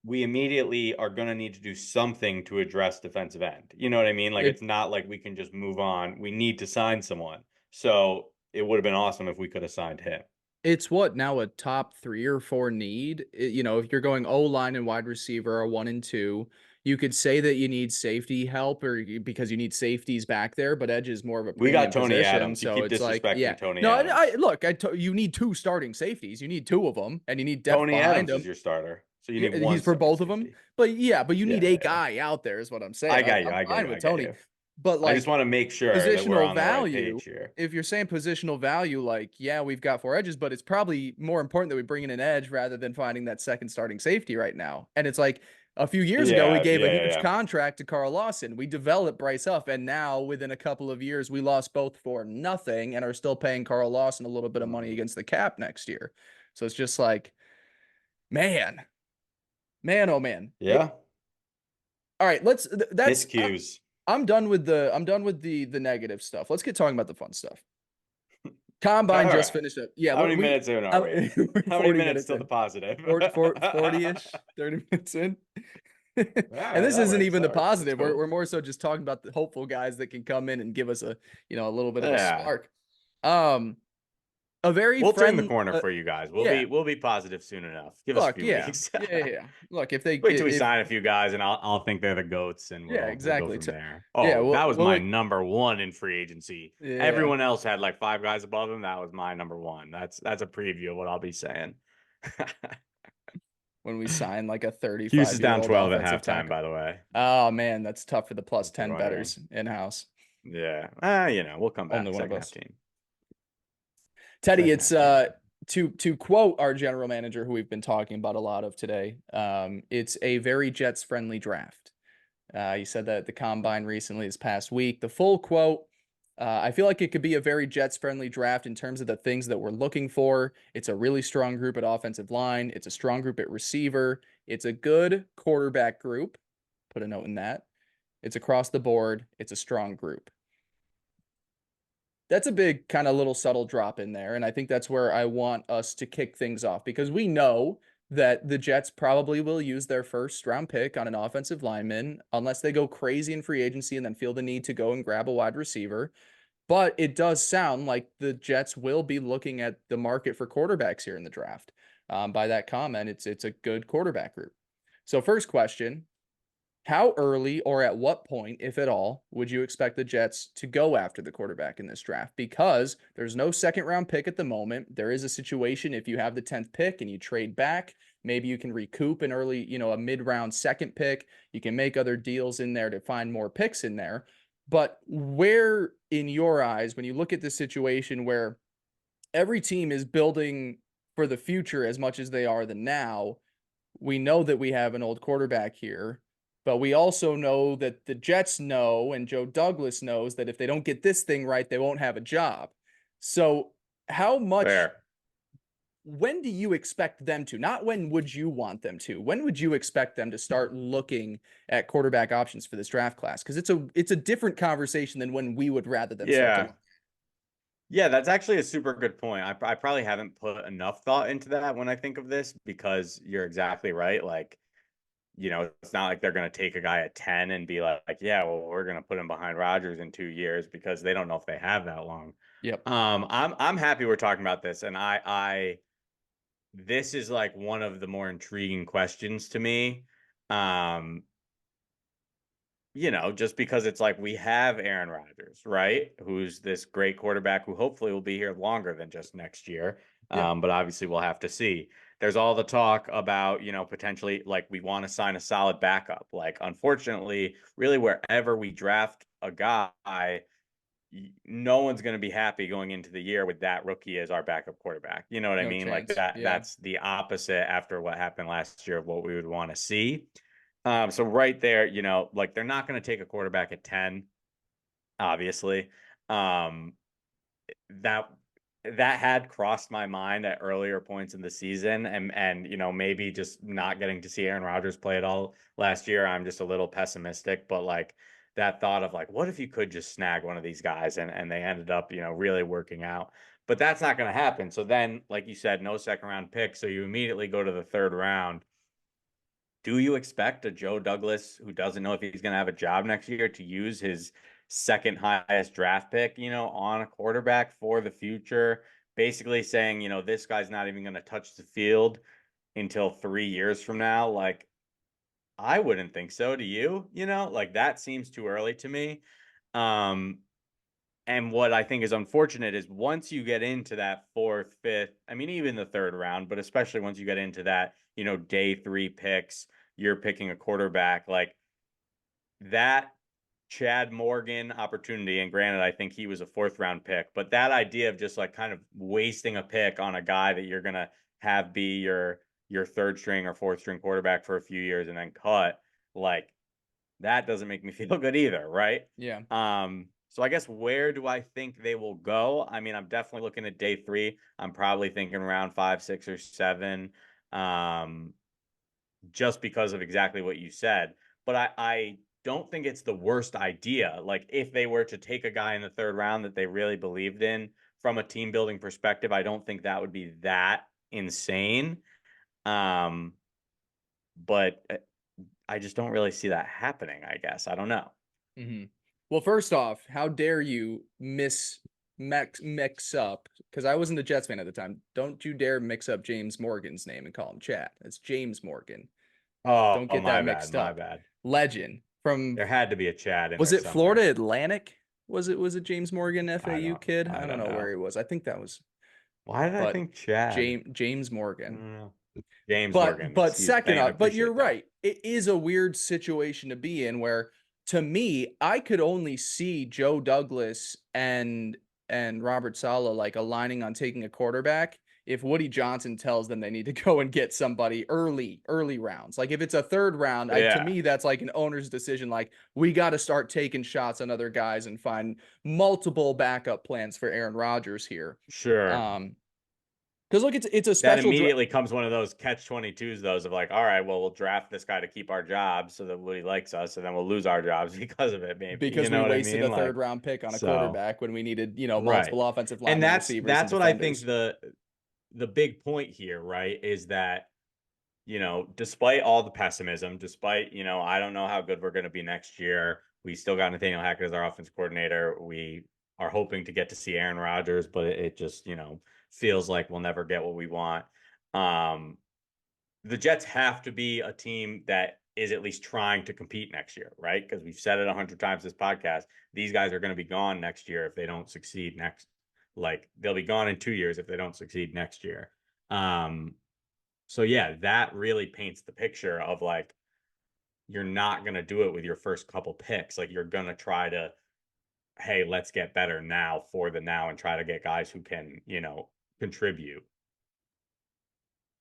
we immediately are going to need to do something to address defensive end. You know what I mean? Like
It
it's not like we can just move on. We need to sign someone. So it would have been awesome if we could have signed him.
it's what now a top 3 or 4 need. If you're going O line and wide receiver are 1 and 2, you could say that you need safety help because you need safeties back there, but edge is more of a
We got
premium
Tony
position.
Adams. You
So
keep
it's like, yeah,
disrespecting Tony
no,
Adams.
look, you need 2 starting safeties. You need 2 of them, and you need depth
Tony
behind
Adams
them.
is your starter. So you
Yeah,
need one
he's for
starting
both of them.
safety.
But yeah, but you
Yeah,
need a
yeah, yeah.
guy out there, is what I'm saying.
I got you.
I'm
I get
fine
you. I
with
get
Tony,
you.
but
I just
like
want to make sure that we're
positional
on the right
value,
page here.
if you're saying positional value, like, yeah, we've got 4 edges, but it's probably more important that we bring in an edge rather than finding that second starting safety right now. And it's like a few years ago, we
Yeah,
gave a
yeah, yeah,
huge
yeah.
contract to Carl Lawson. We developed Bryce Huff, and now within a couple of years, we lost both for nothing and are still paying Carl Lawson a little bit of money
Mhm.
against the cap next year. So it's just like, man, man, oh man.
Yeah.
All right, that's
Miscues.
I'm done with the negative stuff. Let's get talking about the fun stuff. Combine
All
just
right.
finished up. Yeah,
How many
we
minutes in are we?
we're
How many
40
minutes
minutes
till the
in.
positive?
40-ish, 30 minutes in.
All
And
right,
this
that
isn't
works.
even the
That works. That's
positive. We're
cool.
more so just talking about the hopeful guys that can come in and give us a little bit of a
Yeah.
spark. Um, a very
We'll turn the
friend
corner for you guys. We'll
yeah.
be we'll be positive soon enough. Give us a
Look,
few
yeah.
weeks.
Yeah, yeah, yeah. Look, if they
Wait till we
if
sign a few guys, and I'll think they're the goats, and
yeah,
we'll go
exactly.
from there.
Yeah,
Oh, that was
we'll
my number one in free agency.
yeah.
Everyone else had like 5 guys above him. That was my number one. That's a preview of what I'll be saying.
When we sign like a
Hughes is down
35-year-old
12 at
offensive
halftime,
tackle.
by the way.
Oh man, that's tough for the plus
Just
10
FYI.
betters in house.
Yeah. We'll come
Only
back.
one of
Second half
us.
team.
Teddy,
Second
it's
half team.
to quote our general manager who we've been talking about a lot of today, it's a very Jets friendly draft. He said that at the combine recently this past week. The full quote, I feel like it could be a very Jets friendly draft in terms of the things that we're looking for. It's a really strong group at offensive line. It's a strong group at receiver. It's a good quarterback group. Put a note in that. It's across the board. It's a strong group. That's a big kind of little subtle drop in there. And I think that's where I want us to kick things off because we know that the Jets probably will use their first round pick on an offensive lineman unless they go crazy in free agency and then feel the need to go and grab a wide receiver. But it does sound like the Jets will be looking at the market for quarterbacks here in the draft. By that comment, it's a good quarterback group. So first question, how early or at what point, if at all, would you expect the Jets to go after the quarterback in this draft? Because there's no second round pick at the moment. There is a situation if you have the 10th pick and you trade back, maybe you can recoup an early, a mid round second pick. You can make other deals in there to find more picks in there. But where, in your eyes, when you look at this situation where every team is building for the future as much as they are the now, we know that we have an old quarterback here, but we also know that the Jets know and Joe Douglas knows that if they don't get this thing right, they won't have a job. So, how much,
Fair.
when do you expect them to? Not when would you want them to? When would you expect them to start looking at quarterback options for this draft class? Because it's a different conversation than when we would rather them start to
Yeah.
look.
Yeah, that's actually a super good point. I probably haven't put enough thought into that when I think of this because you're exactly right. Like, it's not like they're going to take a guy at 10 and be like, yeah, well, we're going to put him behind Rodgers in 2 years because they don't know if they have that long.
Yep.
I'm happy we're talking about this, and this is like one of the more intriguing questions to me. Um, just because it's like we have Aaron Rodgers, right? Who's this great quarterback who hopefully will be here longer than just next year.
Yeah.
But obviously we'll have to see. There's all the talk about, potentially like we want to sign a solid backup. Like, unfortunately, really wherever we draft a guy, no one's going to be happy going into the year with that rookie as our backup quarterback. You know what I
No
mean? Like
chance. Yeah.
that's the opposite after what happened last year of what we would want to see. So right there, like they're not going to take a quarterback at 10, obviously. Um, that that had crossed my mind at earlier points in the season, and maybe just not getting to see Aaron Rodgers play at all last year, I'm just a little pessimistic. But like that thought of like, what if you could just snag one of these guys, and they ended up really working out. But that's not going to happen. So then, like you said, no second round pick. So you immediately go to the third round. Do you expect a Joe Douglas who doesn't know if he's going to have a job next year to use his second highest draft pick, on a quarterback for the future? Basically saying, this guy's not even going to touch the field until 3 years from now. Like, I wouldn't think so. Do you? Like that seems too early to me. Um, and what I think is unfortunate is once you get into that fourth, fifth, I mean, even the third round, but especially once you get into that, day three picks, you're picking a quarterback like that Chad Morgan opportunity. And granted, I think he was a fourth round pick, but that idea of just like kind of wasting a pick on a guy that you're going to have be your third string or fourth string quarterback for a few years and then cut, like that doesn't make me feel good either, right?
Yeah.
So I guess where do I think they will go? I mean, I'm definitely looking at day three. I'm probably thinking around 5, 6, or 7, um, just because of exactly what you said. But I don't think it's the worst idea. Like if they were to take a guy in the third round that they really believed in from a team building perspective, I don't think that would be that insane. Um, but I just don't really see that happening, I guess. I don't know.
Hmm. Well, first off, how dare you mix up? Because I wasn't a Jets fan at the time. Don't you dare mix up James Morgan's name and call him Chad. It's James Morgan.
Oh,
Don't get that
my bad,
mixed
my
up.
bad.
Legend from,
There had to be a Chad in
was
there
it Florida
somewhere.
Atlantic? Was it James Morgan FAU kid?
I
I don't
don't
know where
know.
he was. I think that was,
Why did I
but
think Chad?
James
I
Morgan.
don't know. James
But
Morgan,
but
excuse me.
second
I
off, but you're
appreciate that.
right. It is a weird situation to be in where to me, I could only see Joe Douglas and Robert Saleh like aligning on taking a quarterback if Woody Johnson tells them they need to go and get somebody early rounds. Like if it's a third round, to
Yeah,
me that's like an owner's decision like we got to start taking shots on other guys and find multiple backup plans for Aaron Rodgers here.
sure.
Um because look, it's a
That
special
immediately comes one of those catch 22s, those of like, all right, well, we'll draft this guy to keep our jobs so that Woody likes us, and then we'll lose our jobs because of it, maybe. You
because we
know what I
wasted a
mean?
third
Like,
round pick on a
so
quarterback when we needed,
right.
multiple offensive
And
linemen,
that's
receivers, and
that's what I think
defenders.
the big point here, right, is that despite all the pessimism, despite, I don't know how good we're going to be next year. We still got Nathaniel Hackett as our offense coordinator. We are hoping to get to see Aaron Rodgers, but it just, feels like we'll never get what we want. Um, the Jets have to be a team that is at least trying to compete next year, right? Because we've said it 100 times this podcast. These guys are going to be gone next year if they don't succeed next. Like they'll be gone in 2 years if they don't succeed next year. So yeah, that really paints the picture of like you're not going to do it with your first couple picks. Like you're going to try to, hey, let's get better now for the now and try to get guys who can, contribute.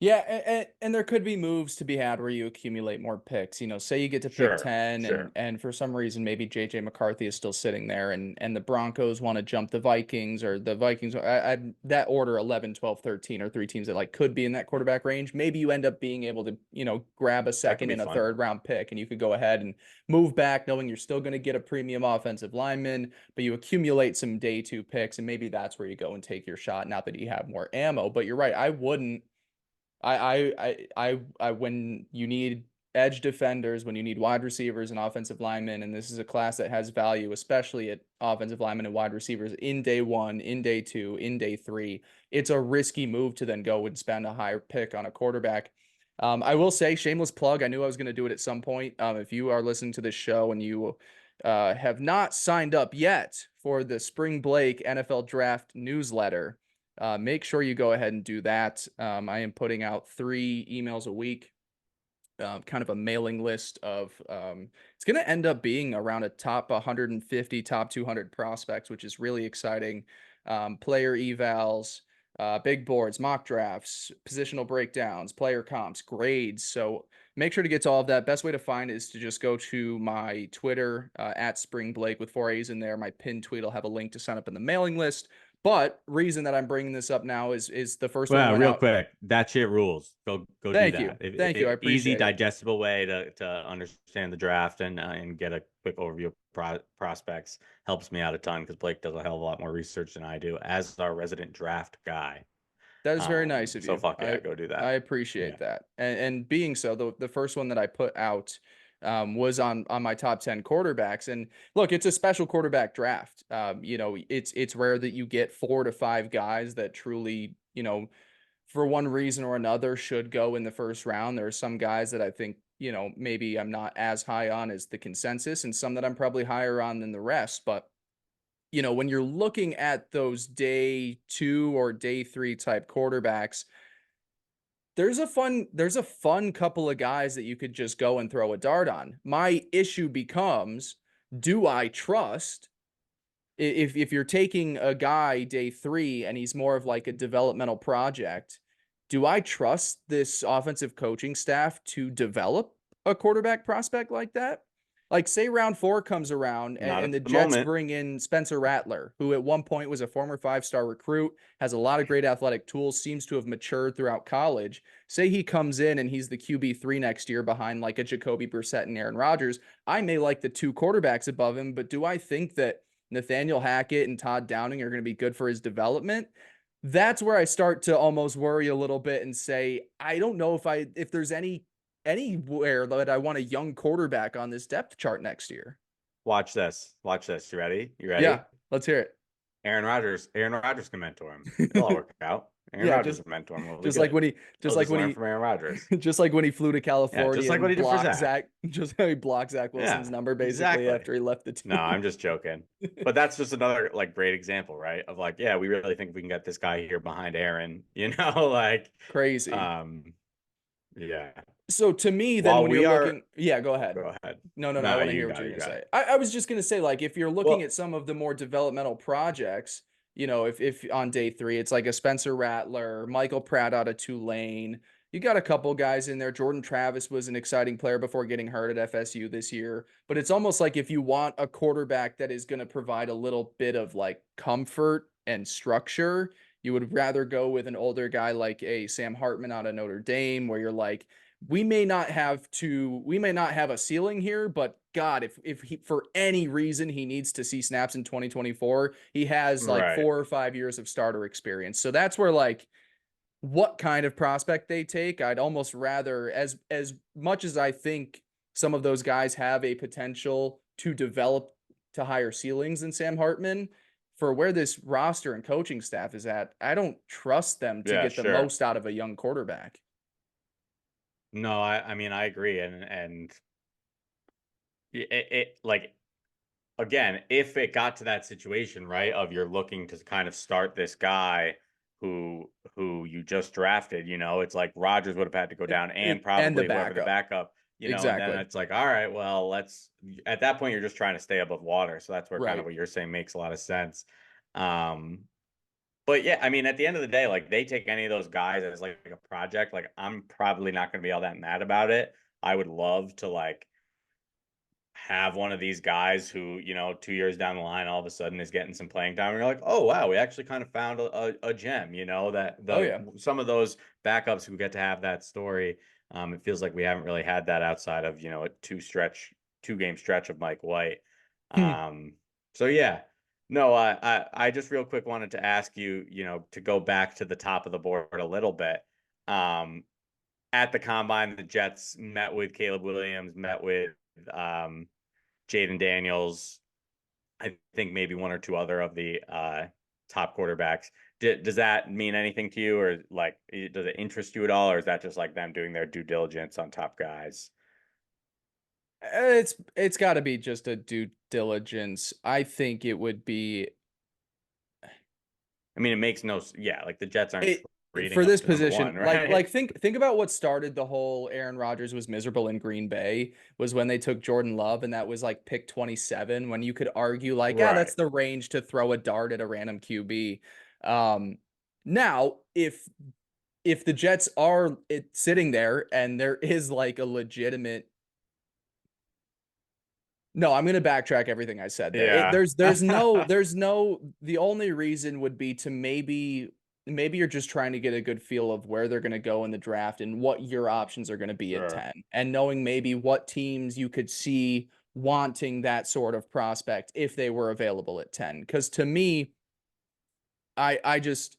Yeah, and there could be moves to be had where you accumulate more picks. Say you get to pick
Sure,
10
sure.
and for some reason maybe JJ McCarthy is still sitting there and the Broncos want to jump the Vikings or the Vikings that order 11, 12, 13 or three teams that like could be in that quarterback range. Maybe you end up being able to, grab a
That could
second
be
and a
fun.
third round pick and you could go ahead and move back knowing you're still going to get a premium offensive lineman, but you accumulate some day 2 picks and maybe that's where you go and take your shot now that you have more ammo. But you're right, I wouldn't when you need edge defenders, when you need wide receivers and offensive linemen, and this is a class that has value, especially at offensive linemen and wide receivers in day 1, in day 2, in day 3, it's a risky move to then go and spend a higher pick on a quarterback. I will say, shameless plug, I knew I was going to do it at some point. If you are listening to this show and you have not signed up yet for the Spring Blake NFL Draft newsletter, make sure you go ahead and do that. I am putting out 3 emails a week, kind of a mailing list of, it's going to end up being around a top 150, top 200 prospects, which is really exciting. Player evals, big boards, mock drafts, positional breakdowns, player comps, grades. So make sure to get to all of that. Best way to find it is to just go to my Twitter, at Spring Blake with 4 A's in there. My pinned tweet will have a link to sign up in the mailing list. But reason that I'm bringing this up now is the first one
Well,
went
real
out.
quick, that shit rules. Go do
Thank
that.
you. Thank you. I
Easy,
appreciate it.
digestible way to understand the draft and get a quick overview of prospects helps me out a ton because Blake does a hell of a lot more research than I do as our resident draft guy.
That is very nice of
So
you.
fuck yeah, go do
I
that.
appreciate
Yeah.
that. And being so, the first one that I put out was on my top 10 quarterbacks. And look, it's a special quarterback draft. It's rare that you get 4 to 5 guys that truly, for one reason or another should go in the first round. There are some guys that I think, maybe I'm not as high on as the consensus and some that I'm probably higher on than the rest. But when you're looking at those day 2 or day 3 type quarterbacks, there's a fun couple of guys that you could just go and throw a dart on. My issue becomes, do I trust if you're taking a guy day 3 and he's more of like a developmental project, do I trust this offensive coaching staff to develop a quarterback prospect like that? Like, say round 4 comes around
Not
and
at
the
the
Jets
moment.
bring in Spencer Rattler, who at one point was a former 5-star recruit, has a lot of great athletic tools, seems to have matured throughout college. Say he comes in and he's the QB3 next year behind like a Jacoby Brissett and Aaron Rodgers. I may like the 2 quarterbacks above him, but do I think that Nathaniel Hackett and Todd Downing are going to be good for his development? That's where I start to almost worry a little bit and say, I don't know if there's anywhere that I want a young quarterback on this depth chart next year.
Watch this. Watch this. You ready? You
Yeah,
ready?
let's hear it.
Aaron Rodgers can mentor him. It'll all work out. Aaron
Yeah,
Rodgers
just
will mentor him. It'll be
just like
good.
when he just
He'll
like
just
when
learn
he
from Aaron Rodgers.
just like when he flew to
Yeah, just
California
like what
and
he did for
blocked
Zach.
Zach, just how he blocked Zach Wilson's
Yeah,
number basically
exactly.
after he left the
No,
team.
I'm just joking. But that's just another like great example, right? Of like, yeah, we really think we can get this guy here behind Aaron, like
Crazy.
um yeah.
So to me, then
While
when
we
you're
are
looking, yeah, go ahead.
go ahead.
No, I
No,
want to
you
hear what
got
you're
it, you
going to
got
say.
it.
I was just going to say, like, if you're looking
Well,
at some of the more developmental projects, if on day 3, it's like a Spencer Rattler, Michael Pratt out of Tulane. You got a couple guys in there. Jordan Travis was an exciting player before getting hurt at FSU this year. But it's almost like if you want a quarterback that is going to provide a little bit of like comfort and structure, you would rather go with an older guy like a Sam Hartman out of Notre Dame, where you're like, we may not have a ceiling here, but God, if he, for any reason he needs to see snaps in 2024, he has like
right.
4 or 5 years of starter experience. So that's where like what kind of prospect they take, I'd almost rather, as much as I think some of those guys have a potential to develop to higher ceilings than Sam Hartman, for where this roster and coaching staff is at, I don't trust them to
Yeah,
get the
sure.
most out of a young quarterback.
No, I mean I agree. And Like, again, if it got to that situation, right, of you're looking to kind of start this guy who you just drafted, it's like Rodgers would have had to go down and
And the
probably whoever the
backup.
backup, and then
Exactly.
it's like, all right, well, at that point you're just trying to stay above water. So that's where kind of
Right.
what you're saying makes a lot of sense. Um, but yeah, I mean, at the end of the day, like they take any of those guys as like a project, like I'm probably not going to be all that mad about it. I would love to like have one of these guys who, 2 years down the line, all of a sudden is getting some playing time. And you're like, oh, wow, we actually kind of found a gem, that
Oh yeah.
some of those backups who get to have that story. It feels like we haven't really had that outside of, a 2 game stretch of Mike White.
Hmm.
Um, so yeah, no, I just real quick wanted to ask you, to go back to the top of the board a little bit. Um, at the combine, the Jets met with Caleb Williams, met with um, Jaden Daniels. I think maybe one or two other of the top quarterbacks. Does that mean anything to you, or like, does it interest you at all, or is that just like them doing their due diligence on top guys?
It's got to be just a due diligence. I think it would be
I mean, it makes no, yeah, like the Jets aren't
it
trading
for
up
this
to number
position.
one,
Like
right?
think about what started the whole Aaron Rodgers was miserable in Green Bay was when they took Jordan Love, and that was like pick 27, when you could argue like, yeah, that's
Right.
the range to throw a dart at a random QB. Um, Now if the Jets are sitting there and there is like a legitimate. No, I'm gonna backtrack everything I said there.
Yeah.
The only reason would be to maybe you're just trying to get a good feel of where they're gonna go in the draft and what your options are gonna be at
Sure.
10, and knowing maybe what teams you could see wanting that sort of prospect if they were available at 10. Because to me, I just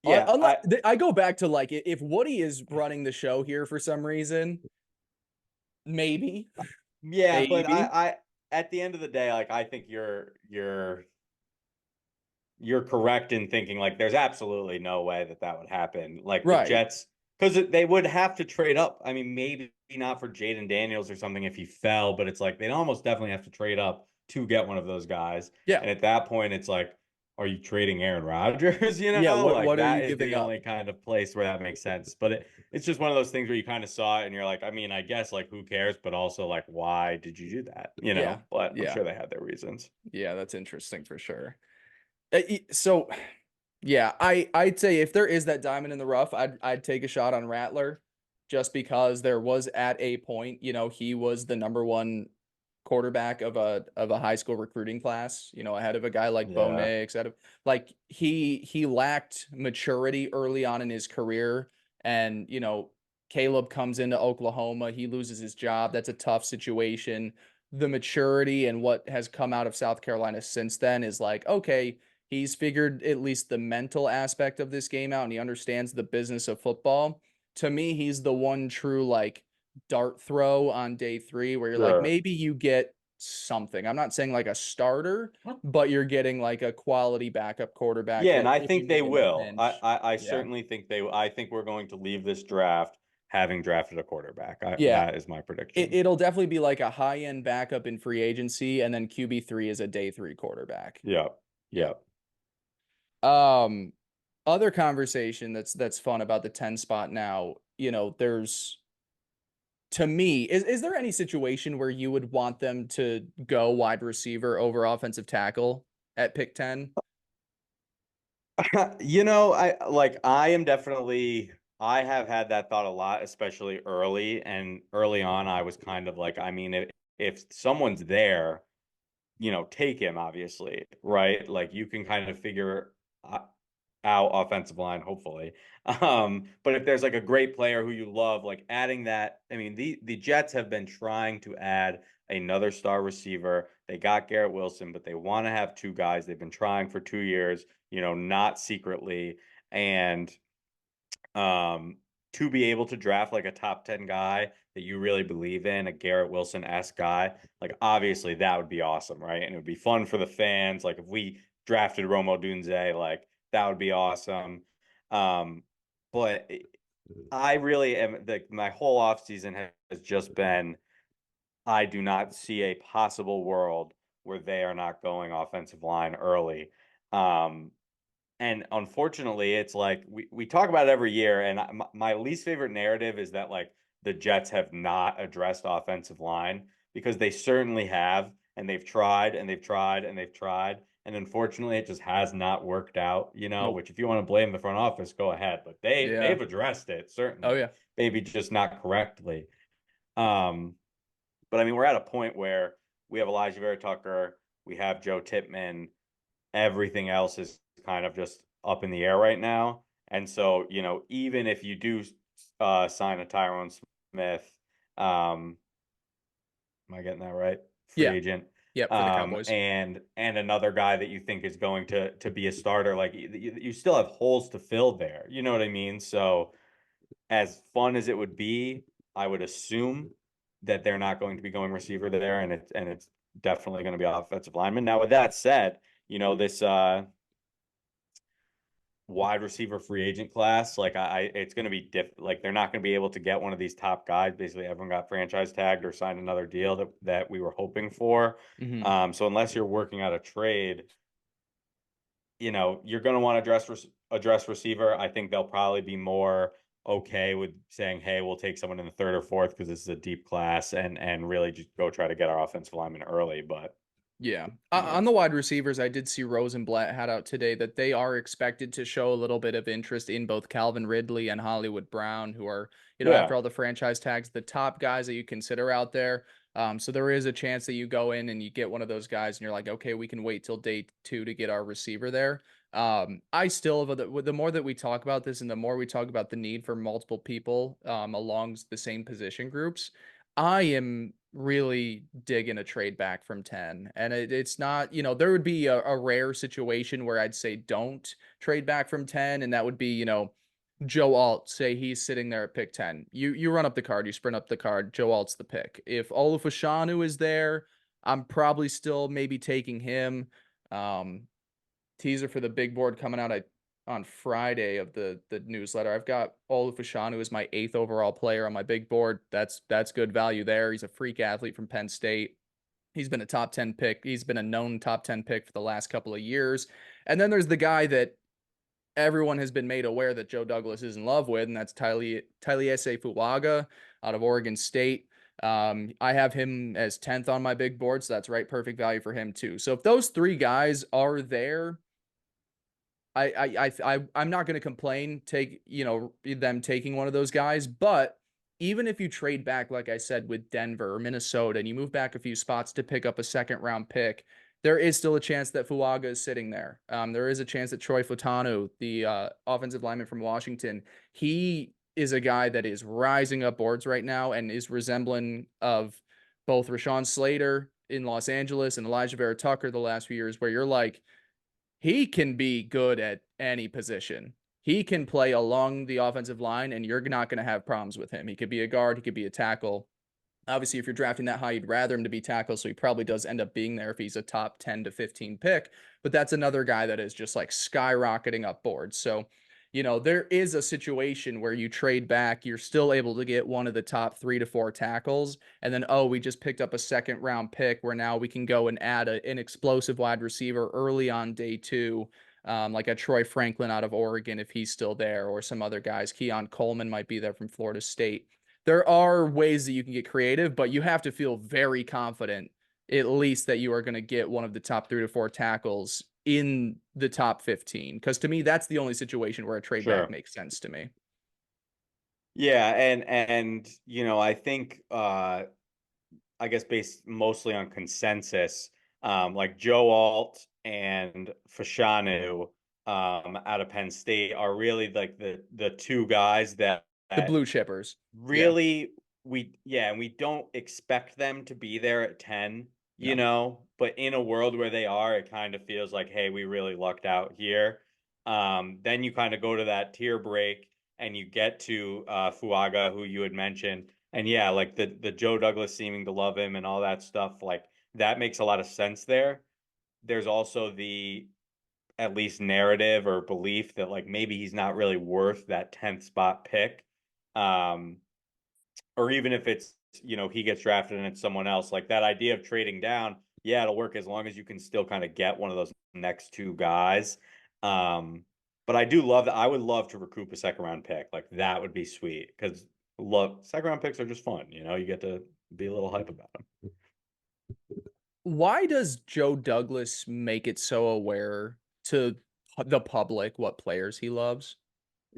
Yeah.
I go back to like if Woody is running the show here for some reason, maybe,
Yeah, but
maybe.
at the end of the day, like I think you're correct in thinking like there's absolutely no way that that would happen. Like the
Right.
Jets, because they would have to trade up. I mean, maybe not for Jaden Daniels or something if he fell, but it's like they'd almost definitely have to trade up to get one of those guys.
Yeah.
And at that point, it's like, are you trading Aaron Rodgers?
Yeah,
Like
what are
that
you
is
giving
the
up?
only kind of place where that makes sense. But it's just one of those things where you kind of saw it and you're like, I mean, I guess like who cares, but also like, why did you do that?
Yeah.
But I'm
Yeah.
sure they had their reasons.
Yeah, that's interesting for sure. So, yeah, I'd say if there is that diamond in the rough, I'd take a shot on Rattler just because there was at a point, he was the number one quarterback of a high school recruiting class, ahead of a guy like Bo
Yeah.
Nix, ahead of like he lacked maturity early on in his career. And Caleb comes into Oklahoma, he loses his job. That's a tough situation. The maturity and what has come out of South Carolina since then is like, okay, he's figured at least the mental aspect of this game out and he understands the business of football. To me, he's the one true like dart throw on day 3 where you're like,
Sure.
maybe you get something. I'm not saying like a starter, but you're getting like a quality backup quarterback
Yeah, and
that
I
if you
think
need
they
in a
will.
pinch.
I
Yeah.
certainly think I think we're going to leave this draft having drafted a quarterback.
Yeah.
That is my
It,
prediction.
it'll definitely be like a high end backup in free agency, and then QB3 is a day 3 quarterback.
Yep.
Yeah.
Yep.
Um, Other conversation that's fun about the 10 spot now, there's to me, is there any situation where you would want them to go wide receiver over offensive tackle at pick 10?
I am definitely I have had that thought a lot, especially early and early on. I was kind of like, I mean, if someone's there, take him, obviously, right? Like you can kind of figure out offensive line, hopefully. But if there's like a great player who you love, like adding that, I mean, the Jets have been trying to add another star receiver. They got Garrett Wilson, but they want to have two guys. They've been trying for 2 years, not secretly. And to be able to draft like a top 10 guy that you really believe in, a Garrett Wilson-esque guy, like obviously that would be awesome, right? And it would be fun for the fans. Like if we drafted Romo Dunze, like that would be awesome. Um, but I really am my whole offseason has just been I do not see a possible world where they are not going offensive line early. Um, and unfortunately, it's like we talk about it every year, and my least favorite narrative is that like the Jets have not addressed offensive line because they certainly have, and they've tried and they've tried and they've tried, and unfortunately, it just has not worked out.
Nope.
Which if you want to blame the front office, go ahead, but
Yeah.
they've addressed it
Oh
certainly,
yeah.
maybe just not correctly. Um, but I mean, we're at a point where we have Elijah Vera Tucker, we have Joe Tippmann, everything else is kind of just up in the air right now. And so, even if you do sign a Tyrone Smith, um, am I getting that right? Free
Yeah.
agent.
Yep. For the Cowboys.
And another guy that you think is going to be a starter, like you still have holes to fill there. You know what I mean? So as fun as it would be, I would assume that they're not going to be going receiver there, and it's definitely going to be offensive lineman. Now, with that said, this wide receiver free agent class, like it's going to be like they're not going to be able to get one of these top guys. Basically, everyone got franchise tagged or signed another deal that we were hoping for.
Hmm.
So unless you're working out a trade, you're going to want to address receiver. I think they'll probably be more okay with saying, "Hey, we'll take someone in the third or fourth because this is a deep class," and really just go try to get our offensive lineman early. But
Yeah.
yeah,
On the wide receivers, I did see Rosenblatt had out today that they are expected to show a little bit of interest in both Calvin Ridley and Hollywood Brown, who are,
yeah,
after all the franchise tags, the top guys that you consider out there. So there is a chance that you go in and you get one of those guys and you're like, okay, we can wait till day 2 to get our receiver there. I still, the more that we talk about this and the more we talk about the need for multiple people along the same position groups, I am really digging a trade back from 10. And it's not, there would be a rare situation where I'd say don't trade back from 10. And that would be, Joe Alt, say he's sitting there at pick 10. You run up the card, you sprint up the card, Joe Alt's the pick. If Olufashanu is there, I'm probably still maybe taking him. Um, Teaser for the big board coming out on Friday of the newsletter. I've got Olufashanu as my 8th overall player on my big board. That's good value there. He's a freak athlete from Penn State. He's been a top 10 pick. He's been a known top 10 pick for the last couple of years. And then there's the guy that everyone has been made aware that Joe Douglas is in love with, and that's Tyliese Fuaga out of Oregon State. I have him as 10th on my big board, so that's right, perfect value for him too. So if those three guys are there, I'm not going to complain take them taking one of those guys, but even if you trade back, like I said, with Denver or Minnesota, and you move back a few spots to pick up a second round pick, there is still a chance that Fuaga is sitting there. There is a chance that Troy Futanu, the offensive lineman from Washington, he is a guy that is rising up boards right now and is resembling of both Rashawn Slater in Los Angeles and Elijah Vera Tucker the last few years, where you're like, he can be good at any position. He can play along the offensive line, and you're not going to have problems with him. He could be a guard, he could be a tackle. Obviously, if you're drafting that high, you'd rather him to be tackle, so he probably does end up being there if he's a top 10 to 15 pick. But that's another guy that is just like skyrocketing up boards. So, there is a situation where you trade back, you're still able to get one of the top 3 to 4 tackles, and then, oh, we just picked up a second round pick where now we can go and add an explosive wide receiver early on day 2. Like a Troy Franklin out of Oregon, if he's still there, or some other guys. Keon Coleman might be there from Florida State. There are ways that you can get creative, but you have to feel very confident, at least, that you are going to get one of the top 3 to 4 tackles in the top 15. Because to me, that's the only situation where a trade back
sure.
makes sense to me.
Yeah, and I think I guess based mostly on consensus, like Joe Alt and Fashanu out of Penn State are really like the two guys
The
that
blue chippers. Yeah.
really and we don't expect them to be there at 10,
No.
but in a world where they are, it kind of feels like, hey, we really lucked out here. Then you kind of go to that tier break and you get to Fuaga, who you had mentioned. And yeah, like the Joe Douglas seeming to love him and all that stuff, like that makes a lot of sense there. There's also the at least narrative or belief that like maybe he's not really worth that 10th spot pick. Um, or even if it's, he gets drafted and it's someone else, like that idea of trading down, yeah, it'll work as long as you can still kind of get one of those next two guys. Um, but I do love that. I would love to recoup a second round pick. Like that would be sweet because look, second round picks are just fun. You get to be a little hype about them.
Why does Joe Douglas make it so aware to the public what players he loves?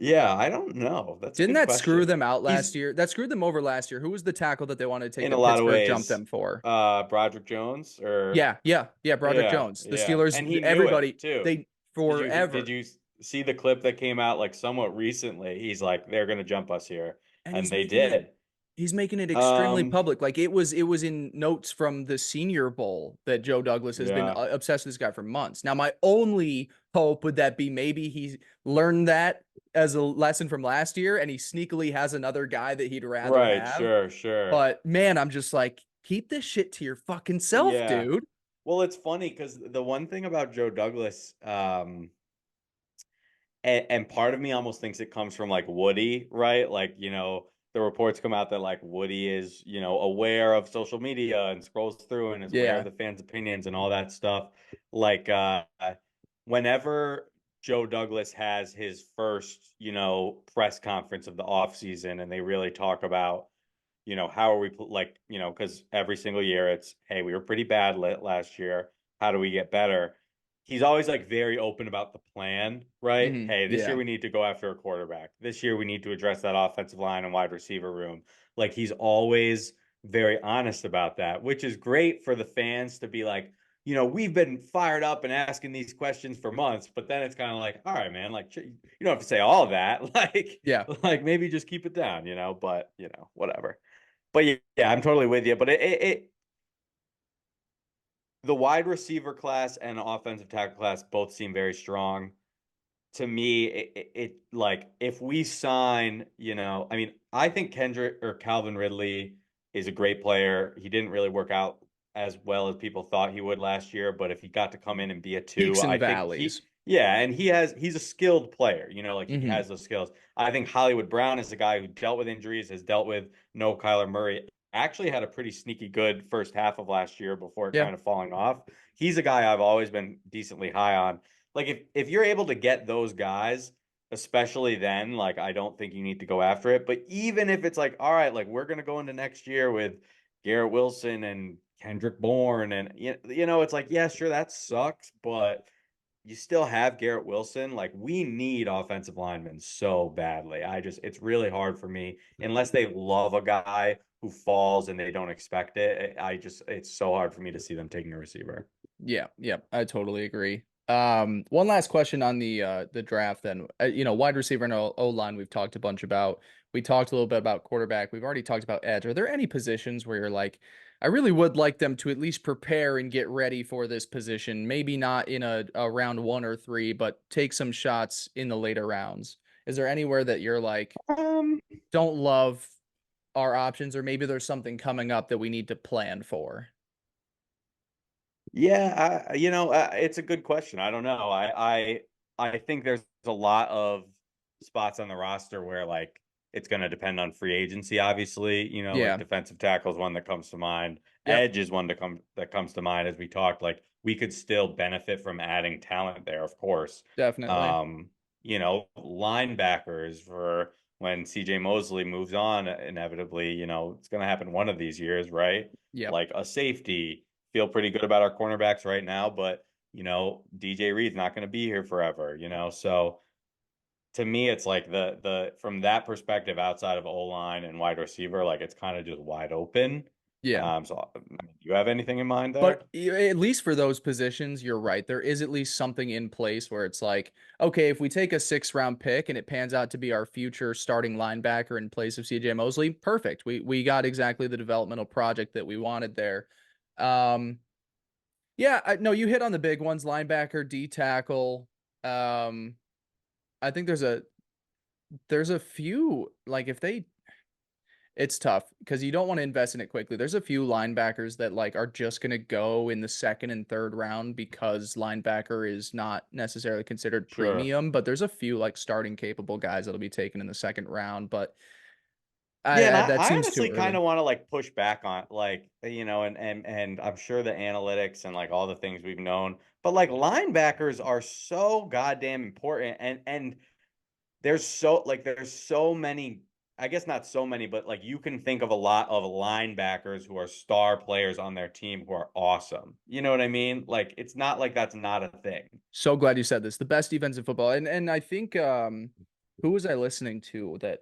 Yeah, I don't know. That's a
Didn't
good
that screw
question.
them out last
He's
year? That screwed them over last year. Who was the tackle that they wanted to take
in a
that
lot of
Pittsburgh jumped
ways,
them for?
Broderick Jones or
Yeah, Broderick
yeah,
Jones. The
yeah.
Steelers,
And he knew it
everybody,
too.
they
Did
forever.
you see the clip that came out like somewhat recently? He's like, they're gonna jump us here.
And
And they did.
he's making it extremely
Um,
public. Like it was in notes from the Senior Bowl that Joe Douglas has been
yeah,
obsessed with this guy for months. Now, my only hope would that be maybe he learned that as a lesson from last year and he sneakily has another guy that he'd rather
right,
have.
sure.
But man, I'm just like, keep this shit to your fucking self,
Yeah.
dude.
Well, it's funny because the one thing about Joe Douglas, and part of me almost thinks it comes from like Woody, right? Like, the reports come out that like Woody is, aware of social media and scrolls through and is aware of
Yeah.
the fans' opinions and all that stuff. Like, whenever Joe Douglas has his first, press conference of the offseason and they really talk about, how are we like, because every single year it's, hey, we were pretty bad last year. How do we get better? He's always like very open about the plan, right? Hey, this year
Yeah.
we need to go after a quarterback. This year we need to address that offensive line and wide receiver room. Like he's always very honest about that, which is great for the fans to be like, we've been fired up and asking these questions for months, but then it's kind of like, all right, man, like you don't have to say all of that. Like,
Yeah.
like maybe just keep it down, but whatever. But yeah, I'm totally with you. But the wide receiver class and offensive tackle class both seem very strong. To me, like if we sign, I mean, I think Kendrick or Calvin Ridley is a great player. He didn't really work out as well as people thought he would last year, but if he got to come in and be a two,
Peaks and
I think
valleys.
yeah, and he's a skilled player, like he
Hmm.
has those skills. I think Hollywood Brown is a guy who dealt with injuries, has dealt with no Kyler Murray, actually had a pretty sneaky good first half of last year before
Yeah.
kind of falling off. He's a guy I've always been decently high on. Like if you're able to get those guys, especially then, like I don't think you need to go after it. But even if it's like, all right, like we're gonna go into next year with Garrett Wilson and Kendrick Bourne, and it's like, yeah, sure, that sucks, but you still have Garrett Wilson. Like we need offensive linemen so badly. It's really hard for me unless they love a guy who falls and they don't expect it. It's so hard for me to see them taking a receiver.
Yeah, I totally agree. One last question on the draft then. Wide receiver and O-line we've talked a bunch about. We talked a little bit about quarterback. We've already talked about edge. Are there any positions where you're like, I really would like them to at least prepare and get ready for this position? Maybe not in a round 1 or 3, but take some shots in the later rounds. Is there anywhere that you're like,
Um,
don't love our options, or maybe there's something coming up that we need to plan for?
Yeah, it's a good question. I don't know. I think there's a lot of spots on the roster where like it's going to depend on free agency. Obviously, like
Yeah.
defensive tackle is one that comes to mind.
Yep.
Edge is one that comes to mind as we talked. Like we could still benefit from adding talent there, of course.
Definitely.
Linebackers for when CJ Mosley moves on, inevitably, it's going to happen one of these years, right?
Yep.
Like a safety, feel pretty good about our cornerbacks right now, but DJ Reed's not going to be here forever, So to me, it's like the from that perspective, outside of O line and wide receiver, like it's kind of just wide open.
Yeah.
So you have anything in mind there?
But at least for those positions, you're right. There is at least something in place where it's like, okay, if we take a 6th round pick and it pans out to be our future starting linebacker in place of CJ Mosley, perfect. We got exactly the developmental project that we wanted there. Um, yeah, no, you hit on the big ones, linebacker, D tackle. Um, I think there's a few like if they it's tough because you don't want to invest in it quickly. There's a few linebackers that like are just going to go in the 2nd and 3rd round because linebacker is not necessarily considered
Sure.
premium, but there's a few like starting capable guys that'll be taken in the 2nd round. But
Yeah, and
That
I
seems too
honestly kind
early.
of want to like push back on like and I'm sure the analytics and like all the things we've known, but like linebackers are so goddamn important and there's so many, I guess not so many, but like you can think of a lot of linebackers who are star players on their team who are awesome. You know what I mean? Like it's not like that's not a thing.
So glad you said this. The best defense in football, and I think who was I listening to that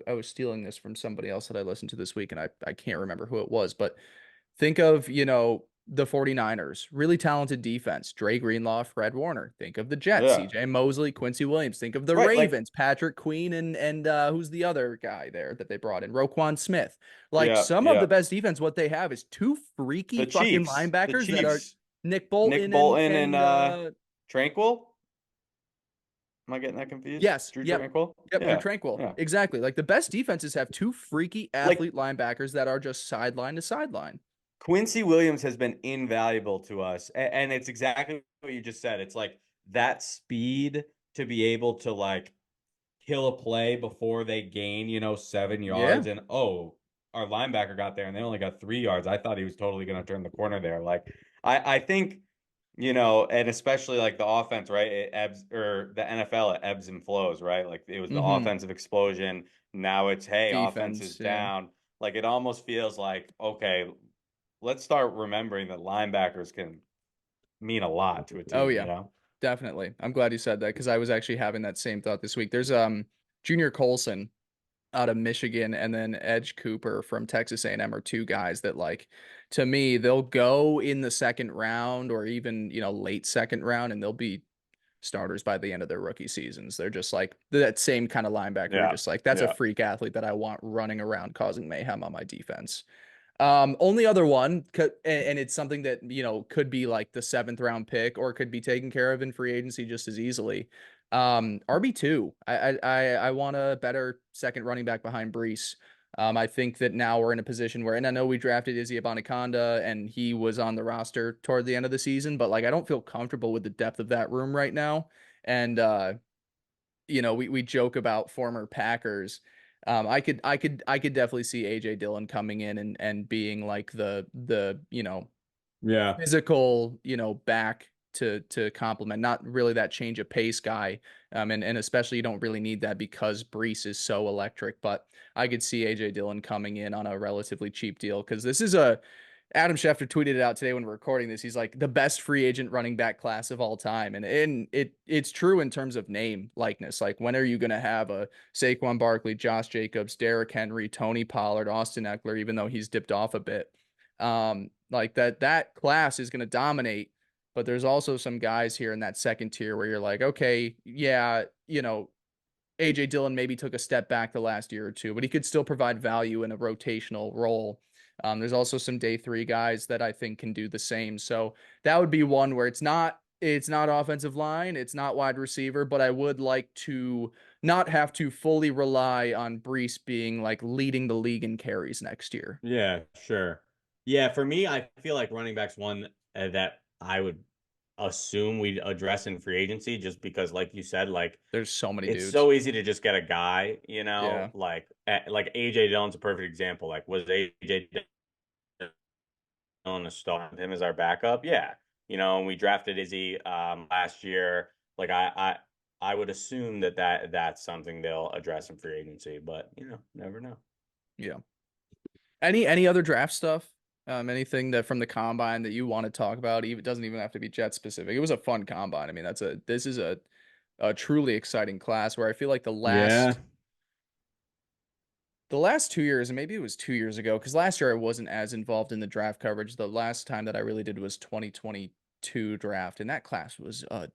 I was stealing this from somebody else that I listened to this week, and I can't remember who it was, but think of, the 49ers, really talented defense, Dre Greenlaw, Fred Warner. Think of the Jets,
Yeah.
CJ Mosley, Quincy Williams. Think of the
Right. Like,
Ravens, Patrick Queen, and who's the other guy there that they brought in? Roquan Smith. Like
yeah,
some of the
yeah.
best defense, what they have is two freaky fucking
The
linebackers that are
Chiefs,
Nick
Nick
Bolton and
Bolton and
and
Tranquil. Am I getting that confused?
yes,
Drew
yep.
Tranquil?
Yep, Drew
Yeah.
Tranquil.
Yeah.
Exactly. Like the best defenses have two freaky
Like
athlete linebackers that are just sideline to sideline.
Quincy Williams has been invaluable to us. And it's exactly what you just said. It's like that speed to be able to like kill a play before they gain, 7 yards.
Yeah.
And oh, our linebacker got there and they only got 3 yards. I thought he was totally going to turn the corner there. Like, I think, and especially like the offense, right? It ebbs or the NFL, it ebbs and flows, right? Like it was the
Mm-hmm.
offensive explosion. Now it's, hey, offense is
Defense. Yeah.
down. Like it almost feels like, okay, let's start remembering that linebackers can mean a lot to a
Oh
team,
yeah. Definitely. I'm glad you said that because I was actually having that same thought this week. There's Junior Colson out of Michigan and then Edge Cooper from Texas A&M are two guys that, like, to me, they'll go in the second round or even, late second round, and they'll be starters by the end of their rookie seasons. They're just like that same kind of linebacker. You're
Yeah.
just like, that's a
Yeah.
freak athlete that I want running around causing mayhem on my defense. Only other one, and it's something that, could be like the seventh round pick or could be taken care of in free agency just as easily. RB2. I want a better second running back behind Brees. I think that now we're in a position where, and I know we drafted Izzy Abanikanda and he was on the roster toward the end of the season, but like I don't feel comfortable with the depth of that room right now. And we joke about former Packers. I could definitely see AJ Dillon coming in and being like the
Yeah.
physical, back to complement, not really that change of pace guy. And especially you don't really need that because Brees is so electric, but I could see AJ Dillon coming in on a relatively cheap deal because this is a Adam Schefter tweeted it out today when we're recording this. He's like the best free agent running back class of all time. And it's true in terms of name likeness. Like when are you going to have a Saquon Barkley, Josh Jacobs, Derrick Henry, Tony Pollard, Austin Eckler, even though he's dipped off a bit. Like that class is going to dominate, but there's also some guys here in that second tier where you're like, okay, yeah, AJ Dillon maybe took a step back the last year or two, but he could still provide value in a rotational role. There's also some day three guys that I think can do the same. So that would be one where it's not offensive line, it's not wide receiver, but I would like to not have to fully rely on Brees being like leading the league in carries next year.
Yeah, sure. Yeah, for me, I feel like running back's one that I would assume we'd address in free agency just because, like you said, like
There's so many
it's
dudes.
so easy to just get a guy,
Yeah.
like AJ Dillon's a perfect example. Like, was AJ Dillon a star? Him as our backup? Yeah. And we drafted Izzy last year. Like, I would assume that's something they'll address in free agency, but never know.
Yeah. Any other draft stuff? Anything that from the combine that you want to talk about? Even it doesn't even have to be Jet specific. It was a fun combine. I mean, this is a truly exciting class where I feel like the
Yeah.
last 2 years, and maybe it was 2 years ago, because last year I wasn't as involved in the draft coverage. The last time that I really did was 2022 draft, and that class was a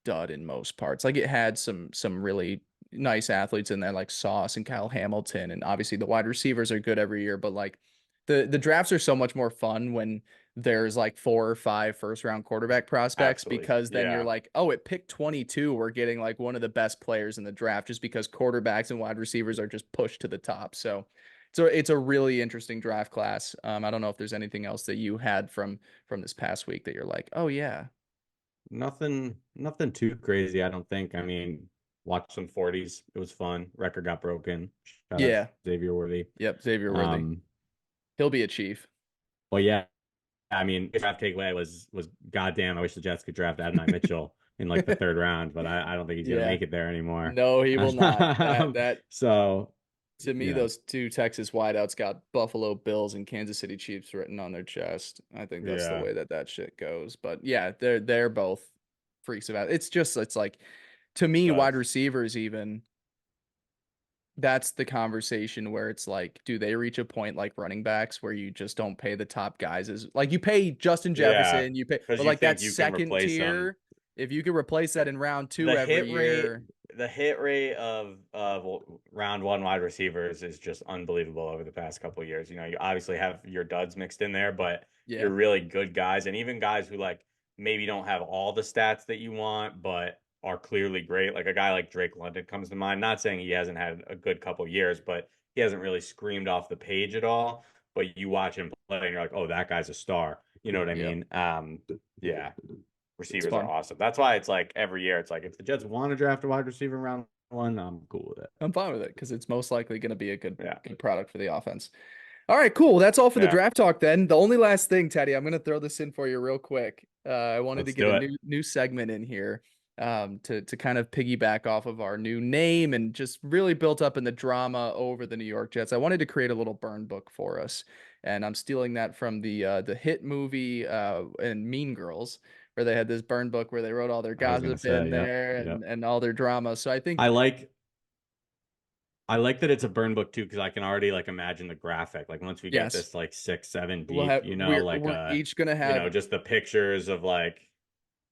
dud in most parts. Like it had some really nice athletes in there, like Sauce and Kyle Hamilton, and obviously the wide receivers are good every year, but like the drafts are so much more fun when there's like 4 or 5 first round quarterback prospects
Absolutely.
because then you're
Yeah.
like, oh, at pick 22, we're getting like one of the best players in the draft just because quarterbacks and wide receivers are just pushed to the top. So it's a really interesting draft class. I don't know if there's anything else that you had from this past week that you're like, oh yeah,
Nothing too crazy, I don't think. I mean, Watched some 40s. It was fun. Record got broken. Shout out
Yeah.
Xavier Worthy.
Yep. Xavier Worthy.
Um,
He'll be a Chief.
well, yeah. I mean, draft takeaway was goddamn. I wish the Jets could draft Adonai Mitchell in like the third round, but I don't think he's gonna
Yeah.
make it there anymore.
No, he will not. That
So
to me,
yeah,
those two Texas wideouts got Buffalo Bills and Kansas City Chiefs written on their chest. I think that's the
yeah,
way that shit goes. But yeah, they're both freaks about it. It's like to me, wide
tough.
receivers even that's the conversation where it's like, do they reach a point like running backs where you just don't pay the top guys as like you pay Justin
Yeah,
Jefferson, you pay,
because
but
you
like that
think you can
second
replace them.
tier, if you could replace that in round two
The
every
hit rate,
year,
the hit rate of round one wide receivers is just unbelievable over the past couple of years. You know, you obviously have your duds mixed in there, but
yeah,
you're really good guys, and even guys who like maybe don't have all the stats that you want, but are clearly great. Like a guy like Drake London comes to mind. Not saying he hasn't had a good couple years, but he hasn't really screamed off the page at all. But you watch him play, and you're like, oh, that guy's a star. You know what I
yep,
mean? Yeah.
it's
Receivers are
fun.
awesome. That's why it's like every year, it's like if the Jets want to draft a wide receiver in round one, I'm cool with it.
I'm fine with it because it's most likely going to be a
Yeah.
good product for the offense. All right, cool. That's all for the
Yeah.
draft talk then. The only last thing, Teddy, I'm going to throw this in for you real quick. I wanted to
Let's
get a
do it.
new segment in here to kind of piggyback off of our new name and just really built up in the drama over the New York Jets. I wanted to create a little burn book for us, and I'm stealing that from the hit movie and Mean Girls, where they had this burn book where they wrote all their
I was gonna
gossip in
say, yep,
there
yep.
and all their drama. So I think
I like I like that it's a burn book too, because I can already like imagine the graphic. Like once we get
yes,
this like 6, 7
we'll
deep,
have
you know, like
we're each gonna have.
just the pictures of like,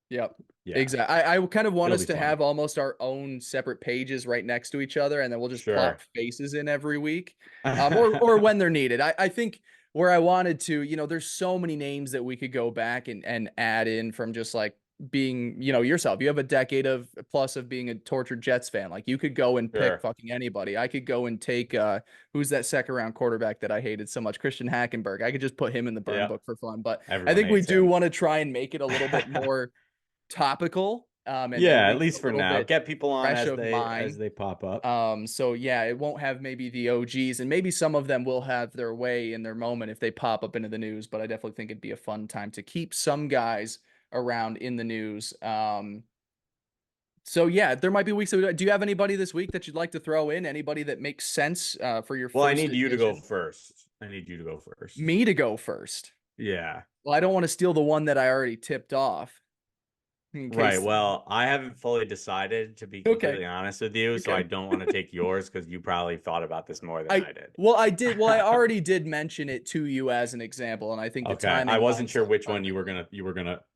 Yep.
yeah,
Exactly. I kind of want
it'll
us
be
to
fun.
have almost our own separate pages right next to each other, and then we'll just plop
Sure.
faces in every week, or when they're needed. I think where I wanted to, there's so many names that we could go back and add in from just like being, yourself. You have a decade of plus of being a tortured Jets fan. Like you could go and pick
Sure.
fucking anybody. I could go and take who's that second round quarterback that I hated so much, Christian Hackenberg. I could just put him in the burn
Yeah.
book for fun. But I
Everyone
think we
hates
do
him.
want to try and make it a little bit more topical and
Yeah, at
make it
least
a
for
little
now.
bit
Get people on
fresh
as
of
they
mind.
pop up.
So yeah, it won't have maybe the OGs, and maybe some of them will have their way in their moment if they pop up into the news, but I definitely think it'd be a fun time to keep some guys around in the news. So yeah, there might be weeks. Do you have anybody this week that you'd like to throw in? Anybody that makes sense for your
Well, I
first
need you to go
edition?
first. I need you to go first.
Me to go first.
Yeah.
Well, I don't want to steal the one that I already tipped off in
Right.
case.
Well, I haven't fully decided, to be
Okay.
completely honest with you, so I
Okay.
don't want to take yours because you probably thought about this more than I did.
I did. Well, I already did mention it to you as an example, and I think the
Okay. I
timing
wasn't
lines
sure
up
which one
perfectly.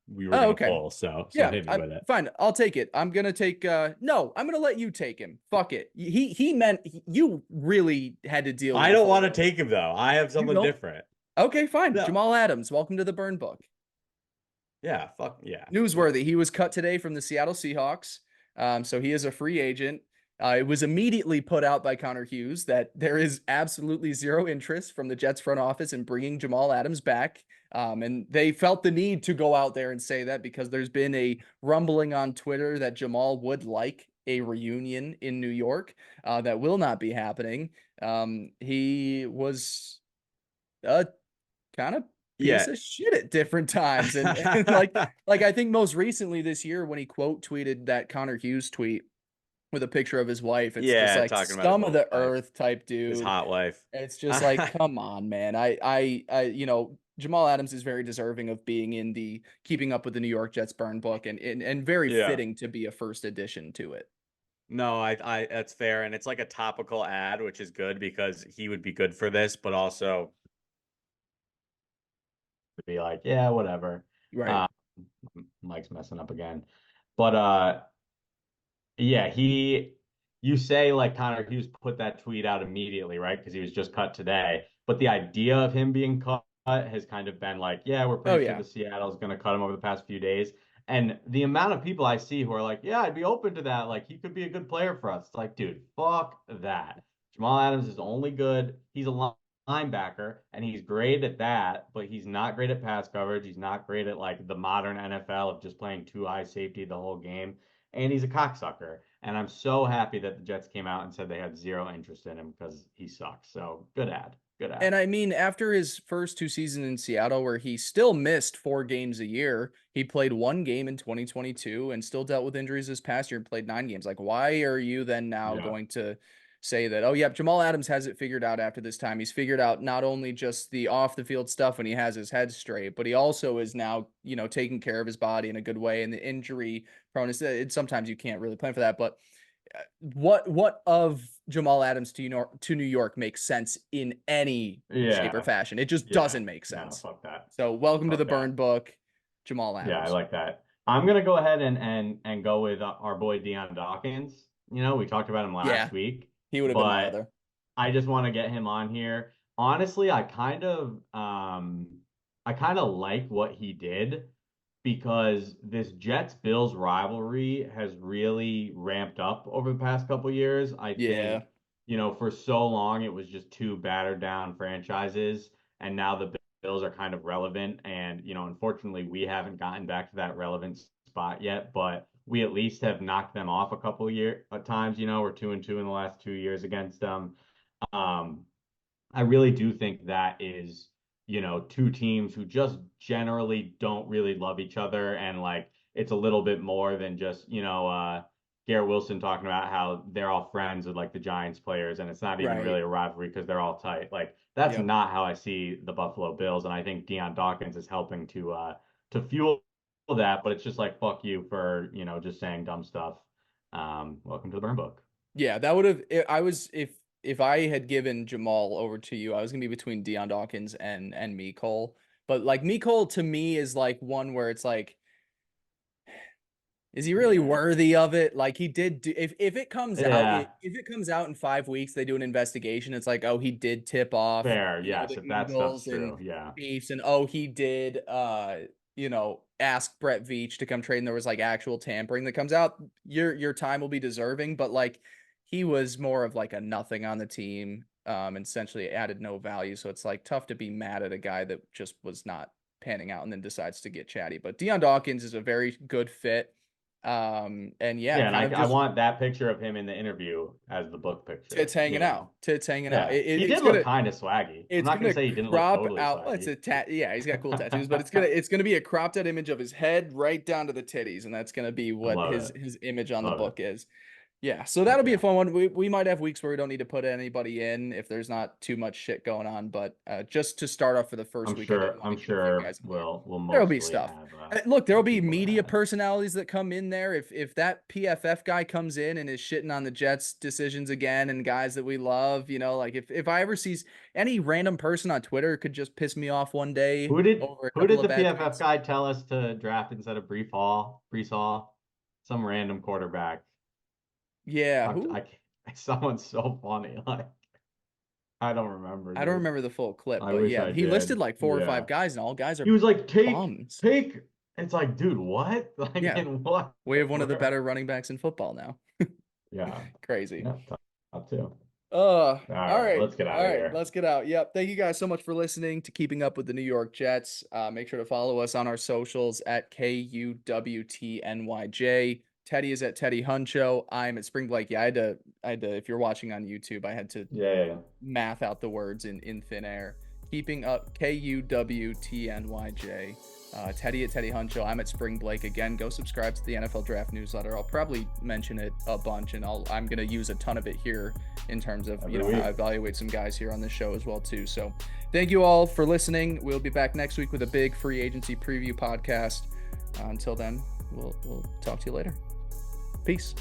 we were
Oh,
gonna
okay.
pull. So
Yeah,
hit me
I
with it.
fine. I'll take it. I'm gonna take no, I'm gonna let you take him. Fuck it. He meant you really had to deal
I
with
don't
all
want to
those.
take him though. I have
You
someone
don't?
different.
Okay, fine.
No.
Jamal Adams, welcome to the burn book.
Yeah, fuck yeah.
Newsworthy. He was cut today from the Seattle Seahawks. So he is a free agent. It was immediately put out by Connor Hughes that there is absolutely zero interest from the Jets front office in bringing Jamal Adams back. And they felt the need to go out there and say that because there's been a rumbling on Twitter that Jamal would like a reunion in New York. That will not be happening. He was a kind of piece
Yeah.
of shit at different times. And like I think most recently this year when he quote tweeted that Connor Hughes tweet with a picture of his wife, it's just
Yeah,
like
talking about his
scum of the
wife,
earth type
his
dude.
hot wife.
It's just like, come on, man. Jamal Adams is very deserving of being in the keeping up with the New York Jets burn book and very
Yeah.
fitting to be a first addition to it.
No, I that's fair. And it's like a topical ad, which is good because he would be good for this, but also to be like, yeah, whatever.
Right.
Uh, Mike's messing up again. But yeah, you say like Connor Hughes put that tweet out immediately, right? Because he was just cut today. But the idea of him being cut has kind of been like, yeah, we're
Oh
pretty sure
yeah.
the Seattle's going to cut him over the past few days. And the amount of people I see who are like, yeah, I'd be open to that. Like, he could be a good player for us. It's like, dude, fuck that. Jamal Adams is only good. He's a linebacker and he's great at that, but he's not great at pass coverage. He's not great at like the modern NFL of just playing two high safety the whole game. And he's a cocksucker. And I'm so happy that the Jets came out and said they had zero interest in him because he sucks. So good ad. Good ad.
And I mean, after his first 2 seasons in Seattle, where he still missed 4 games a year, he played 1 game in 2022 and still dealt with injuries this past year and played 9 games. Like, why are you then now going to say that, oh, yep, Jamal Adams has it figured out after this time? He's figured out not only just the off the field stuff when he has his head straight, but he also is now, taking care of his body in a good way. And the injury proneness, sometimes you can't really plan for that, but what of Jamal Adams to New York makes sense in any shape or fashion? It just doesn't make sense.
No, fuck that.
So welcome to the burn book, Jamal Adams.
Yeah, I like that. I'm gonna go ahead and go with our boy Dion Dawkins. We talked about him last week.
He would have been my other.
I just want to get him on here. Honestly, I kind of like what he did, because this Jets-Bills rivalry has really ramped up over the past couple of years. I think, for so long it was just two battered down franchises, and now the Bills are kind of relevant. And, unfortunately, we haven't gotten back to that relevant spot yet, but we at least have knocked them off a couple of times. We're 2-2 in the last 2 years against them. I really do think that is, two teams who just generally don't really love each other. And like, it's a little bit more than just, Garrett Wilson talking about how they're all friends with like the Giants players, and it's not even really a rivalry because they're all tight. Like, that's not how I see the Buffalo Bills. And I think Dion Dawkins is helping to fuel that, but it's just like, fuck you for, just saying dumb stuff. Welcome to the burn book.
Yeah, that would have, if I had given Jamal over to you, I was gonna be between Dion Dawkins and Mecole. But like, Mecole to me is like one where it's like, is he really worthy of it? Like, he did do, if it comes out, if it comes out in 5 weeks, they do an investigation. It's like, oh, he did tip off.
Fair, yes, if that stuff's true,
Chiefs, and oh, he did ask Brett Veach to come trade, and there was like actual tampering that comes out. Your time will be deserving, but like, he was more of like a nothing on the team, and essentially added no value. So it's like tough to be mad at a guy that just was not panning out and then decides to get chatty. But Dion Dawkins is a very good fit. And
I want that picture of him in the interview as the book picture.
Tits hanging out. He
did look kind of swaggy. I'm not gonna say he didn't look totally swaggy.
He's got cool tattoos, but it's gonna be a cropped out image of his head right down to the titties, and that's gonna be what his image on the book is. Yeah, so that'll be a fun one. We might have weeks where we don't need to put anybody in if there's not too much shit going on, but just to start off for the first week,
I'm sure we'll
there'll be stuff. Look, there'll be media personalities that come in there. If that PFF guy comes in and is shitting on the Jets' decisions again, and guys that we love, like if I ever see any random person on Twitter could just piss me off one day.
Who did the PFF guy tell us to draft instead of Breece Hall? Some random quarterback.
Yeah,
someone's so funny. Like, I don't remember.
I don't remember the full clip, but yeah, he listed like 4 or 5 guys, and all guys are.
He was like, take. It's like, dude, what? Like, in what?
We have one of the better running backs in football now.
Yeah,
crazy.
Yeah, top 2.
All right,
let's get out of here.
Let's get out. Yep. Thank you guys so much for listening to Keeping Up with the New York Jets. Make sure to follow us on our socials at KUWTNYJ. Teddy is at Teddy Huncho. I'm at Spring Blake. Yeah, I had to, if you're watching on YouTube, I had to math out the words in thin air. Keeping Up, KUWTNYJ. Teddy at Teddy Huncho. I'm at Spring Blake. Again, go subscribe to the NFL Draft newsletter. I'll probably mention it a bunch, and I'm going to use a ton of it here in terms of, how I evaluate some guys here on this show as well, too. So thank you all for listening. We'll be back next week with a big free agency preview podcast. Until then, we'll talk to you later. Peace.